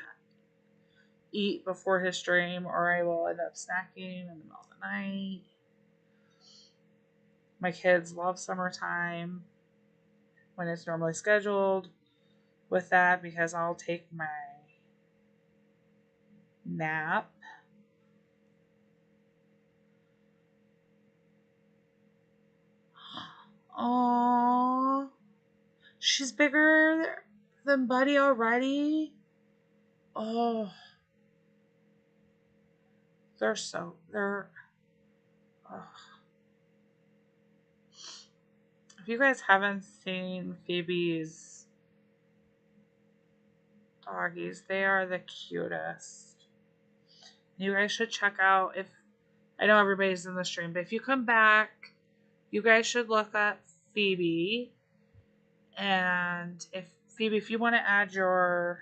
eat before his stream, or I will end up snacking in the middle of the night. My kids love summertime when it's normally scheduled with that, because I'll take my nap. Aww. She's bigger than Buddy already. Oh. They're. Oh. If you guys haven't seen Phoebe's doggies, they are the cutest. You guys should check out, if I know everybody's in the stream, but if you come back, you guys should look up Phoebe. And if you want to add and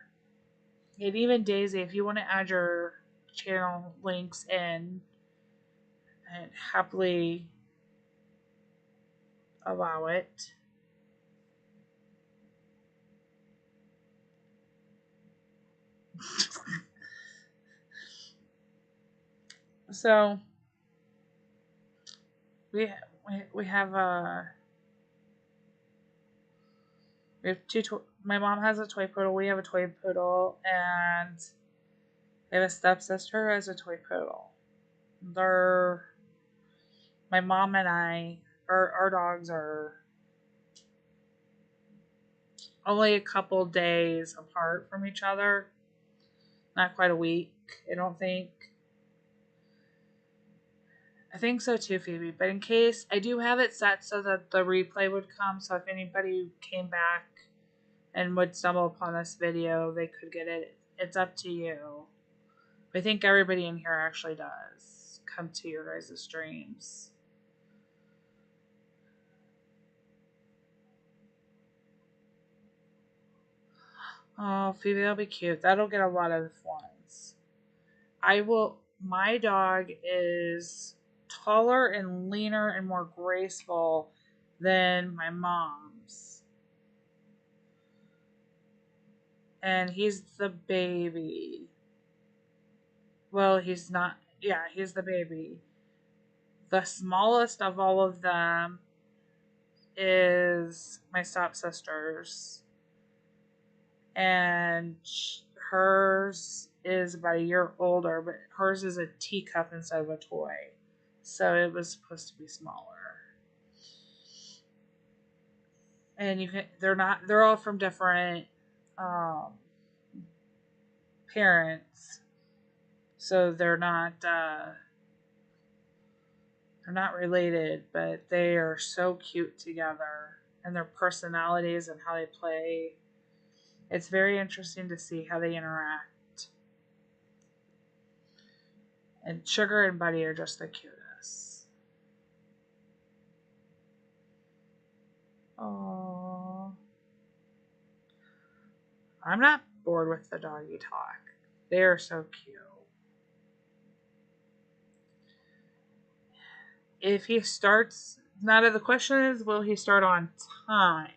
even Daisy, if you want to add your channel links in, and happily allow it. So we have two. My mom has a toy poodle. We have a toy poodle, and I have a stepsister who has a toy poodle. My mom and our dogs are only a couple days apart from each other. Not quite a week, I don't think. I think so too, Phoebe. But in case, I do have it set so that the replay would come. So if anybody came back and would stumble upon this video, they could get it. It's up to you. But I think everybody in here actually does come to your guys' streams. Oh, Phoebe, that'll be cute. That'll get a lot of ones. My dog is taller and leaner and more graceful than my mom's. And he's the baby. Well, he's not. Yeah, he's the baby. The smallest of all of them is my stepsister's, and hers is about a year older, but hers is a teacup instead of a toy, so it was supposed to be smaller. And they're all from different um, parents, so they're not related, but they are so cute together, and their personalities and how they play. It's very interesting to see how they interact. And Sugar and Buddy are just the cutest. Oh, I'm not bored with the doggy talk. They are so cute. If he starts, now the question is, will he start on time?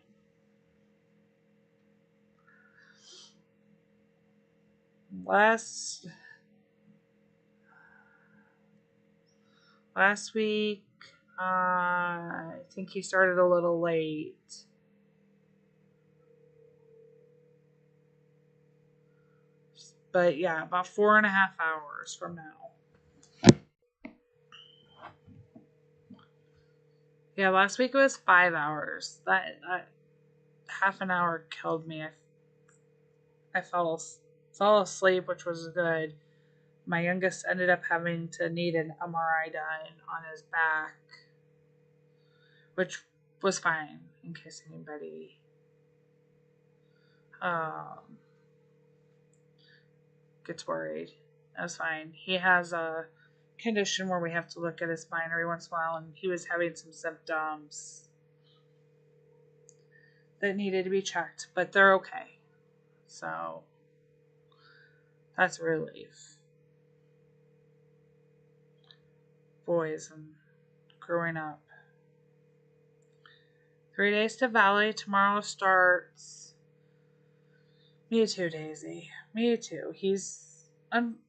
Last week, I think he started a little late. But yeah, about 4.5 hours from now. Yeah, last week it was 5 hours. That half an hour killed me. I fell asleep, which was good. My youngest ended up having to need an MRI done on his back, which was fine in case anybody gets worried. That was fine. He has a condition where we have to look at his spine every once in a while, and he was having some symptoms that needed to be checked, but they're okay. So that's a relief. Boys and growing up. 3 days to Valley. Tomorrow starts. Me too, Daisy. Me too. He's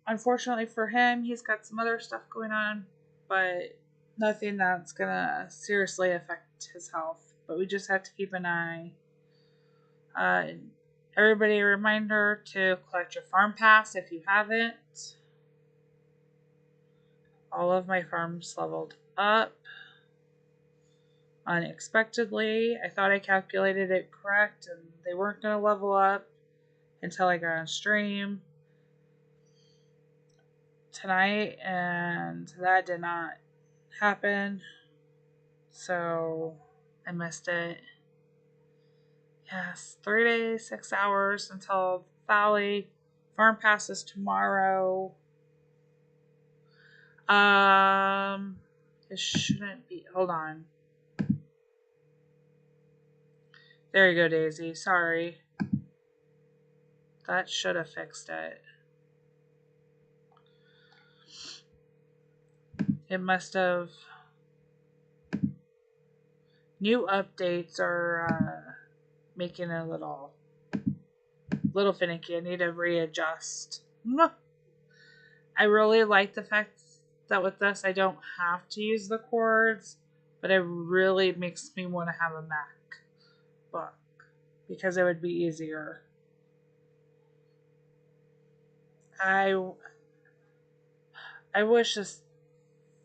unfortunately for him, he's got some other stuff going on, but nothing that's gonna seriously affect his health. But we just have to keep an eye. Everybody, a reminder to collect your farm pass if you haven't. All of my farms leveled up unexpectedly. I thought I calculated it correct, and they weren't going to level up until I got on stream tonight, and that did not happen, so I missed it. Yes, 3 days, 6 hours until Valley. Farm passes tomorrow. It shouldn't be. Hold on. There you go, Daisy. Sorry. That should have fixed it. It must have. New updates are making it a little finicky. I need to readjust. I really like the fact that with this I don't have to use the cords, but it really makes me want to have a MacBook because it would be easier. I wish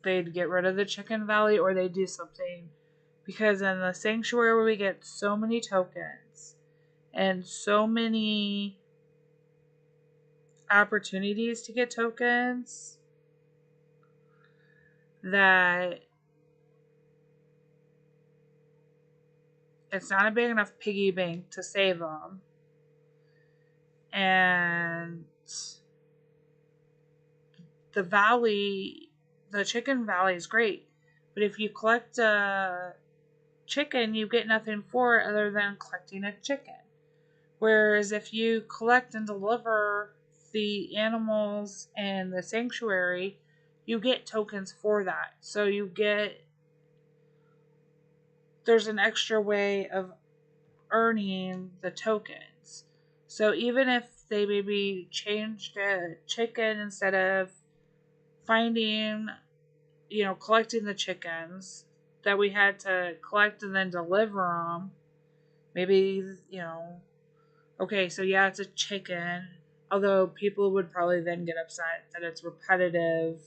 they'd get rid of the Chicken Valley, or they do something, because in the Sanctuary we get so many tokens and so many opportunities to get tokens that it's not a big enough piggy bank to save them. And the Chicken Valley is great, but if you collect a chicken, you get nothing for it other than collecting a chicken. Whereas if you collect and deliver the animals in the Sanctuary, you get tokens for that. So there's an extra way of earning the tokens. So even if they maybe changed a chicken, instead of collecting the chickens, that we had to collect and then deliver them. Maybe, okay, so yeah, it's a chicken. Although people would probably then get upset that it's repetitive.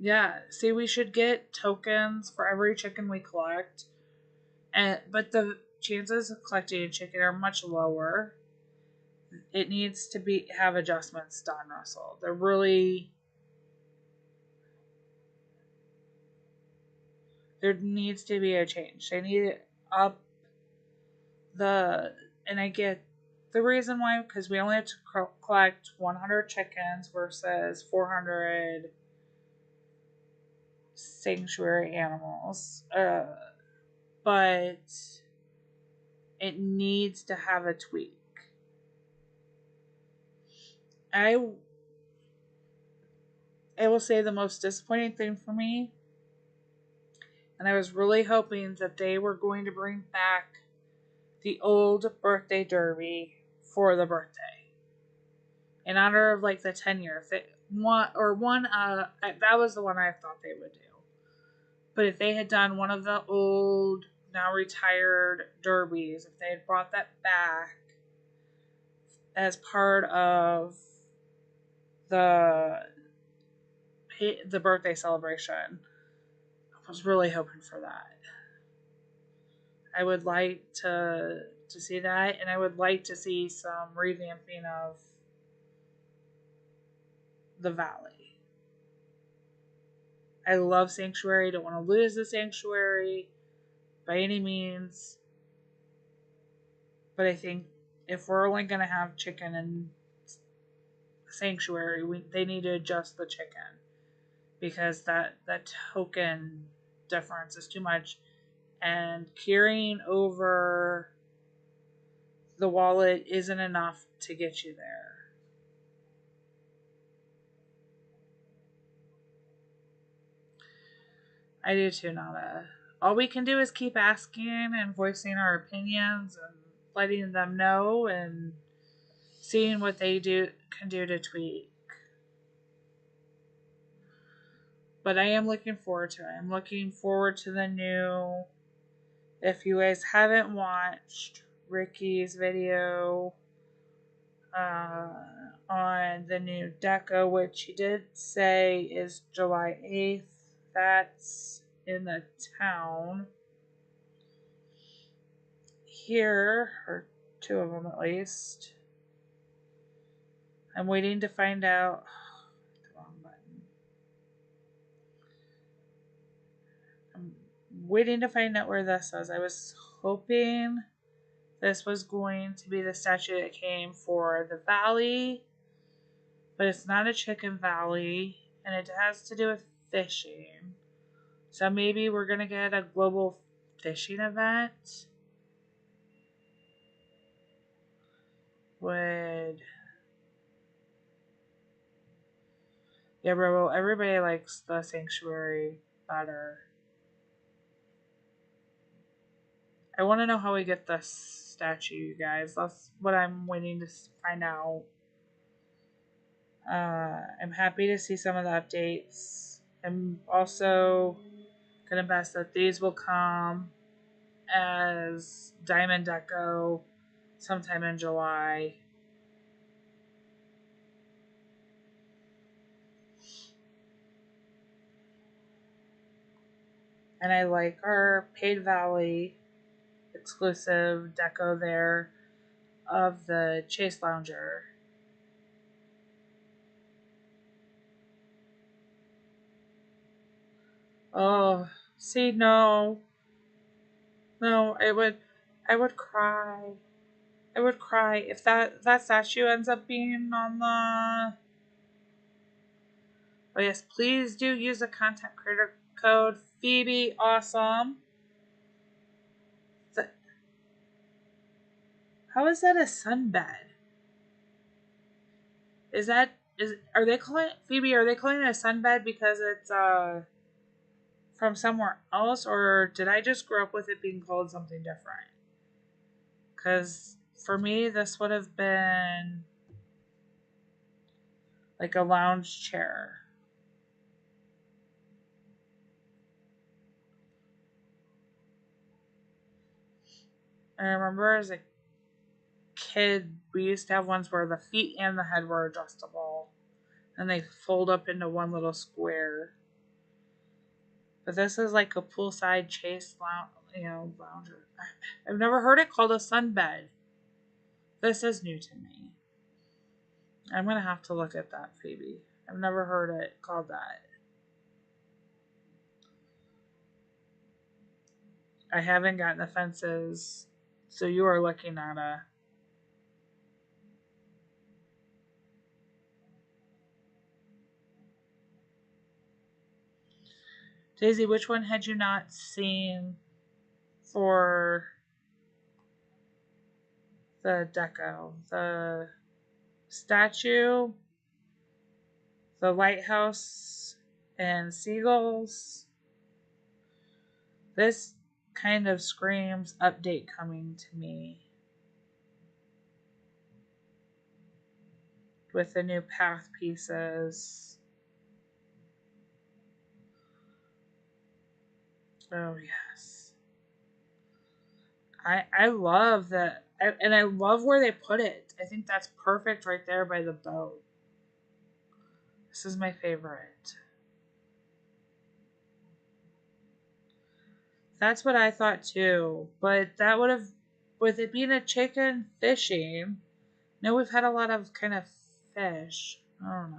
Yeah, see, we should get tokens for every chicken we collect, but the chances of collecting a chicken are much lower. It needs to have adjustments done, Russell. There needs to be a change. They need to up and I get the reason why, because we only have to collect 100 chickens versus 400 sanctuary animals. But it needs to have a tweak. I will say the most disappointing thing for me, and I was really hoping that they were going to bring back the old birthday derby for the birthday in honor of like the 10 years. That was the one I thought they would do. But if they had done one of the old, now retired derbies, if they had brought that back as part of the birthday celebration, I was really hoping for that. I would like to see that, and I would like to see some revamping of the valley. I love Sanctuary. Don't want to lose the Sanctuary by any means. But I think if we're only going to have chicken and Sanctuary, they need to adjust the chicken, because that token difference is too much, and carrying over the wallet isn't enough to get you there. I do too, Nada. All we can do is keep asking and voicing our opinions and letting them know and seeing what they can do to tweak. But I am looking forward to it. I'm looking forward to the new. If you guys haven't watched Ricky's video on the new deco, which he did say is July 8th, that's in the town here, or two of them at least. I'm waiting to find out. The wrong button. I'm waiting to find out where this is. I was hoping this was going to be the statue that came for the valley, but it's not a chicken valley, and it has to do with fishing. So maybe we're going to get a global fishing event. Yeah, bro, everybody likes the Sanctuary better. I want to know how we get this statue, you guys. That's what I'm waiting to find out. I'm happy to see some of the updates. I'm also gonna bet that these will come as Diamond Deco sometime in July. And I like our Paid Valley exclusive deco there of the Chase Lounger. Oh, see, no. No, I would cry. I would cry if that statue ends up being on the. Oh yes, please do use the content creator code Phoebe Awesome. How is that a sunbed? Are they calling Phoebe? Are they calling it a sunbed because it's from somewhere else, or did I just grow up with it being called something different? Because for me, this would have been like a lounge chair. I remember as a kid, we used to have ones where the feet and the head were adjustable, and they fold up into one little square. But this is like a poolside chase lounge, lounger. I've never heard it called a sunbed. This is new to me. I'm gonna have to look at that, Phoebe. I've never heard it called that. I haven't gotten the fences, so you are looking at a. Daisy, which one had you not seen for the deco? The statue, the lighthouse, and seagulls. This kind of screams update coming to me with the new path pieces. Oh, yes. I love that. And I love where they put it. I think that's perfect right there by the boat. This is my favorite. That's what I thought too. But that would have, with it being a chicken fishing, no, we've had a lot of kind of fish. I don't know.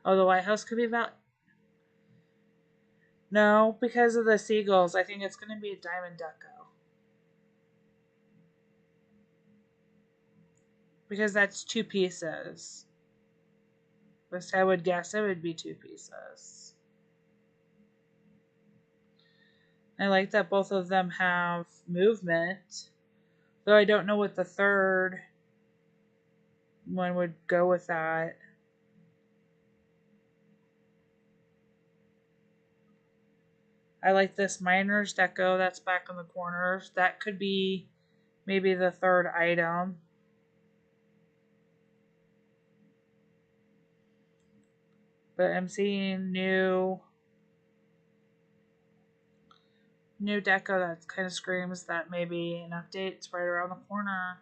Oh, the lighthouse could be about. No, because of the seagulls. I think it's going to be a diamond deco. Because that's two pieces. Which I would guess it would be two pieces. I like that both of them have movement. Though I don't know what the third one would go with that. I like this miner's deco that's back in the corners. That could be maybe the third item. But I'm seeing new deco that kind of screams that maybe an update's right around the corner.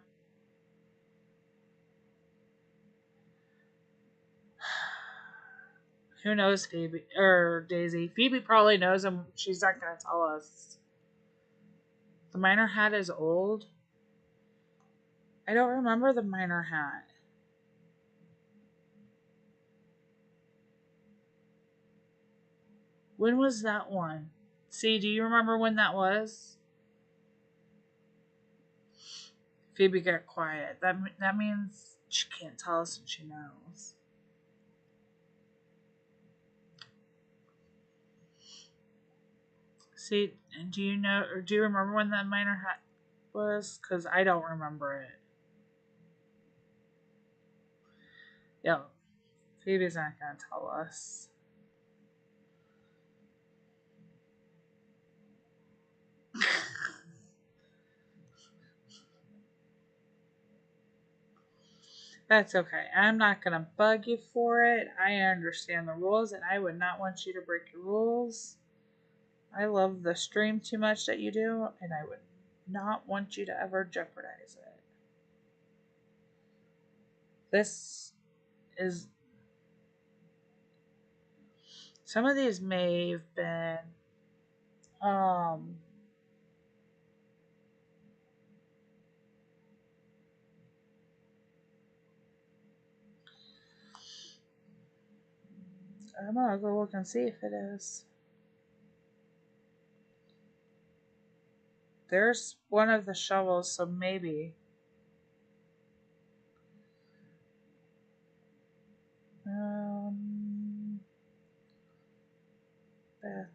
Who knows, Phoebe or Daisy? Phoebe probably knows, and she's not going to tell us. The miner hat is old. I don't remember the miner hat. When was that one? See, do you remember when that was? Phoebe got quiet. That means she can't tell us and she knows. See, do you know, or do you remember when that miner hat was? Because I don't remember it. Yeah, Phoebe's not gonna tell us. That's okay. I'm not gonna bug you for it. I understand the rules, and I would not want you to break your rules. I love the stream too much that you do, and I would not want you to ever jeopardize it. This is. Some of these may have been. Um. I'm gonna go look and see if it is. There's one of the shovels, so maybe. Um. Bathtub.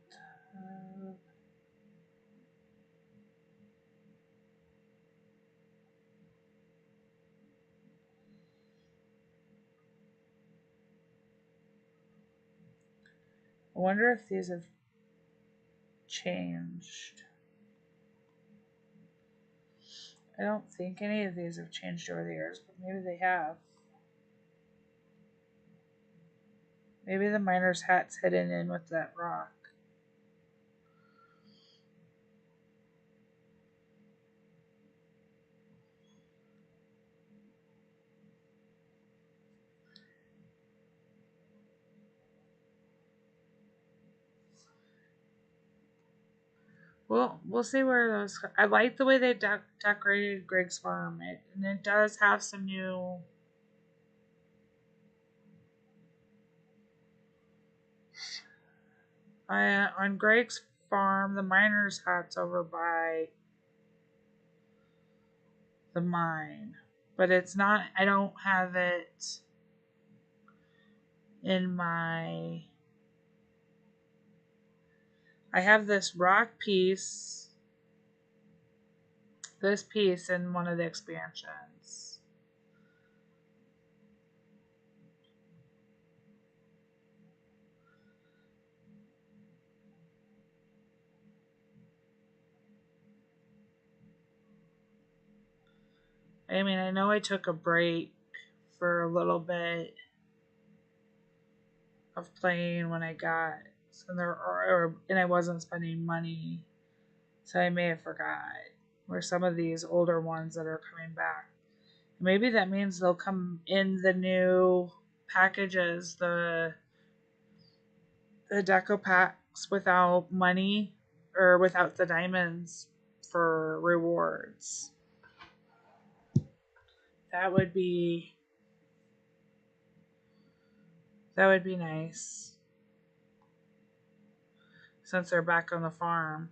I wonder if these have changed. I don't think any of these have changed over the years, but maybe they have. Maybe the miner's hat's hidden in with that rock. Well, we'll see where those. I like the way they decorated Greg's farm, and it does have some new. On Greg's farm, the miner's hat's over by the mine, but it's not. I don't have it in my. I have this rock piece. This piece in one of the expansions. I mean, I know I took a break for a little bit of playing when I got, and I wasn't spending money, so I may have forgot. Where some of these older ones that are coming back, maybe that means they'll come in the new packages, the deco packs without money or without the diamonds for rewards. That would be nice. Since they're back on the farm.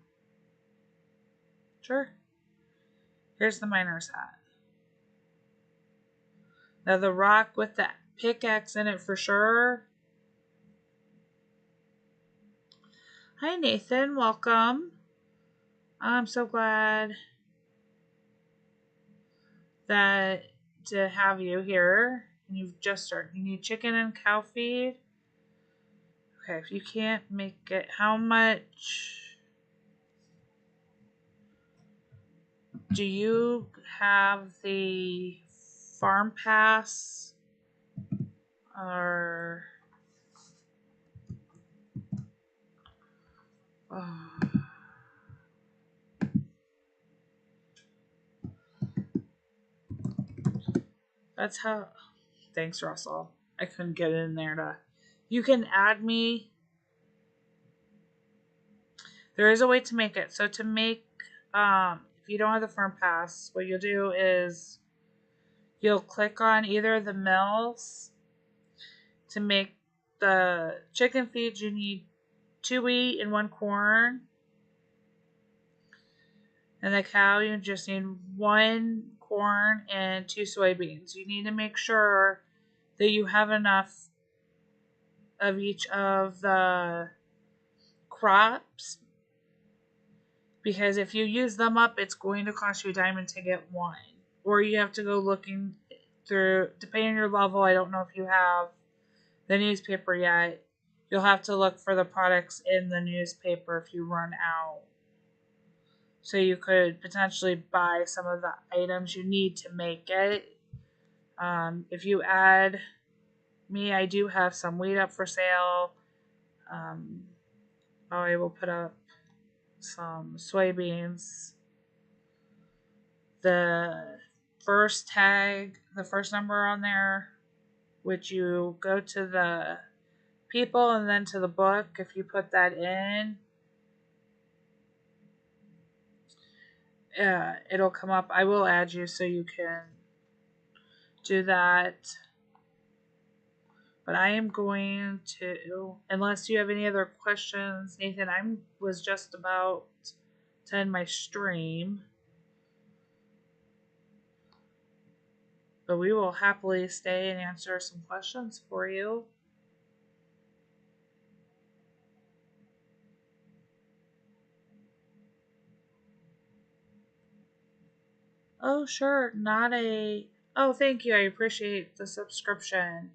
Sure. Here's the miner's hat. Now the rock with the pickaxe in it for sure. Hi Nathan, welcome. I'm so glad that to have you here. You've just started. You need chicken and cow feed. Okay, if you can't make it, how much do you have the farm pass? Or that's how. Thanks, Russell. I couldn't get in there to. You can add me. There is a way to make it. So to make, if you don't have the farm pass, what you'll do is you'll click on either the mills to make the chicken feed. You need 2 wheat and 1 corn. And the cow, you just need 1 corn and 2 soybeans. You need to make sure that you have enough of each of the crops, because if you use them up, it's going to cost you a diamond to get 1. Or you have to go looking through, depending on your level. I don't know if you have the newspaper yet. You'll have to look for the products in the newspaper if you run out. So you could potentially buy some of the items you need to make it. If you add me, I do have some wheat up for sale. I will put up some soybeans. The first tag, the first number on there, which you go to the people and then to the book, if you put that in, it'll come up. I will add you so you can do that. But I am going to, unless you have any other questions, Nathan, I was just about to end my stream. But we will happily stay and answer some questions for you. Oh, sure. Not a. Oh, thank you. I appreciate the subscription.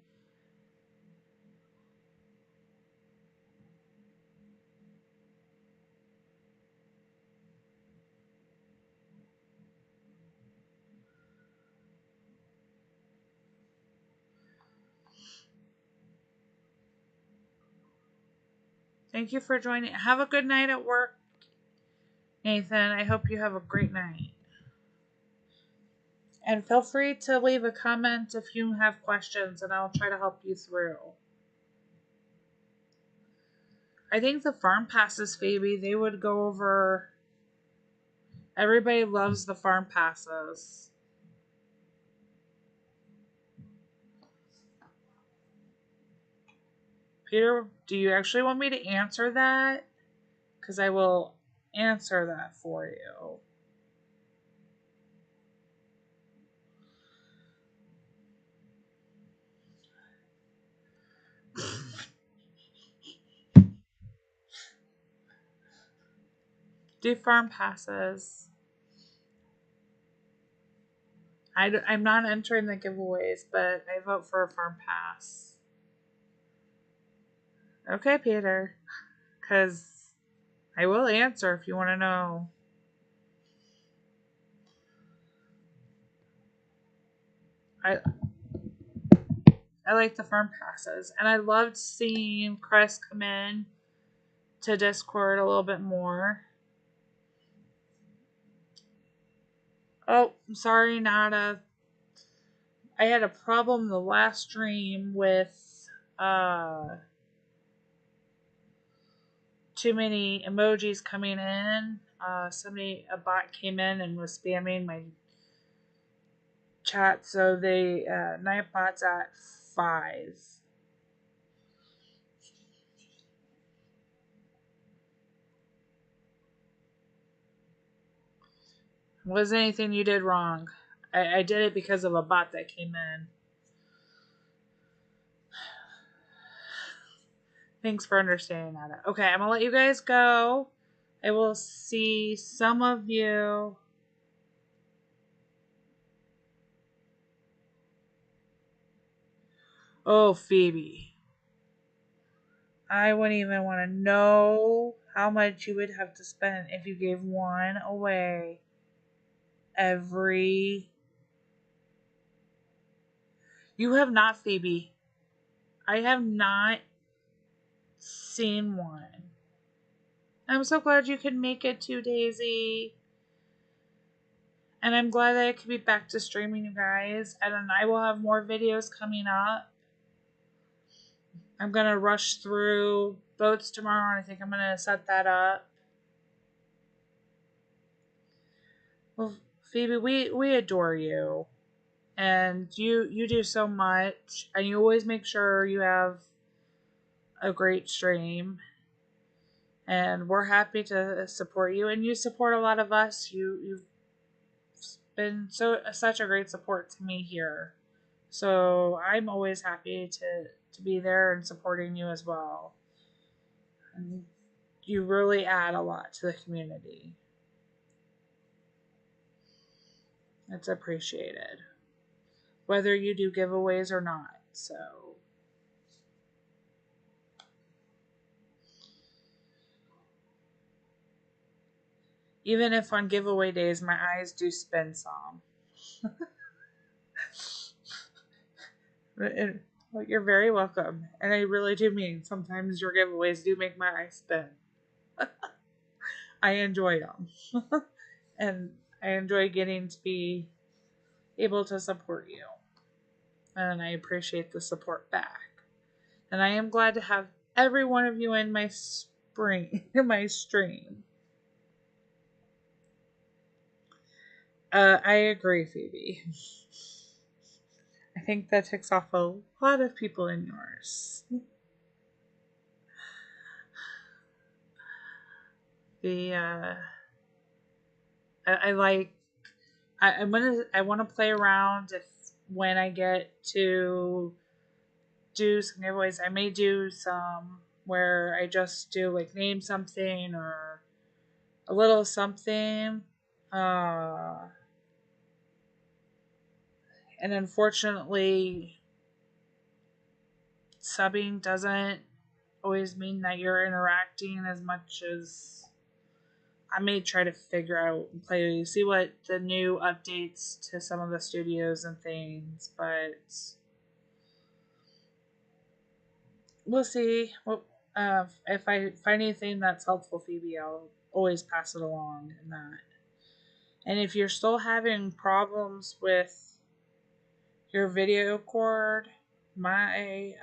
Thank you for joining. Have a good night at work, Nathan. I hope you have a great night. And feel free to leave a comment if you have questions, and I'll try to help you through. I think the farm passes, Phoebe, they would go over. Everybody loves the farm passes. Peter, do you actually want me to answer that? Because I will answer that for you. Do farm passes. I'm not entering the giveaways, but I vote for a farm pass. Okay, Peter. Because I will answer if you want to know. I like the farm passes. And I loved seeing Chris come in to Discord a little bit more. Oh, I'm sorry, Nada. I had a problem the last stream with too many emojis coming in. A bot came in and was spamming my chat, so they Nightbot's at 5. Wasn't anything you did wrong. I did it because of a bot that came in. Thanks for understanding that. Okay, I'm gonna let you guys go. I will see some of you. Oh, Phoebe. I wouldn't even want to know how much you would have to spend if you gave one away every. You have not, Phoebe. I have not seen one. I'm so glad you could make it to, Daisy. And I'm glad that I could be back to streaming, you guys. And then I will have more videos coming up. I'm going to rush through boats tomorrow, and I think I'm going to set that up. Well, Phoebe, we adore you. And you do so much. And you always make sure you have a great stream. And we're happy to support you. And you support a lot of us. You've been such a great support to me here. So I'm always happy to be there and supporting you as well. And you really add a lot to the community. It's appreciated. Whether you do giveaways or not. So even if on giveaway days my eyes do spin some. Well, you're very welcome. And I really do mean sometimes your giveaways do make my eyes spin. I enjoy them. And I enjoy getting to be able to support you. And I appreciate the support back. And I am glad to have every one of you in my stream. I agree, Phoebe. I think that ticks off a lot of people in yours. I want to play around when I get to do some giveaways. I may do some where I just do like name something or a little something. And unfortunately, subbing doesn't always mean that you're interacting as much as I may try to figure out and see what the new updates to some of the studios and things, but we'll see. Well, If I find anything that's helpful, Phoebe, I'll always pass it along. And that. And if you're still having problems with your video cord, I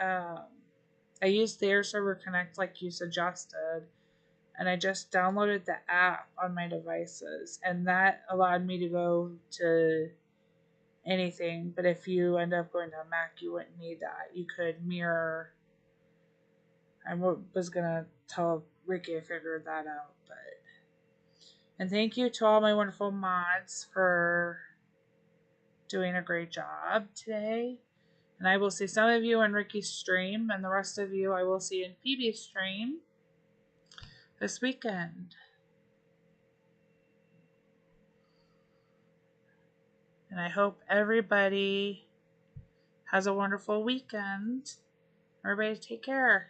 used the Air Server Connect like you suggested, and I just downloaded the app on my devices, and that allowed me to go to anything. But if you end up going to a Mac, you wouldn't need that. You could mirror. I was gonna tell Ricky I figured that out, but. And thank you to all my wonderful mods for doing a great job today. And I will see some of you on Ricky's stream, and the rest of you I will see in Phoebe's stream this weekend. And I hope everybody has a wonderful weekend. Everybody take care.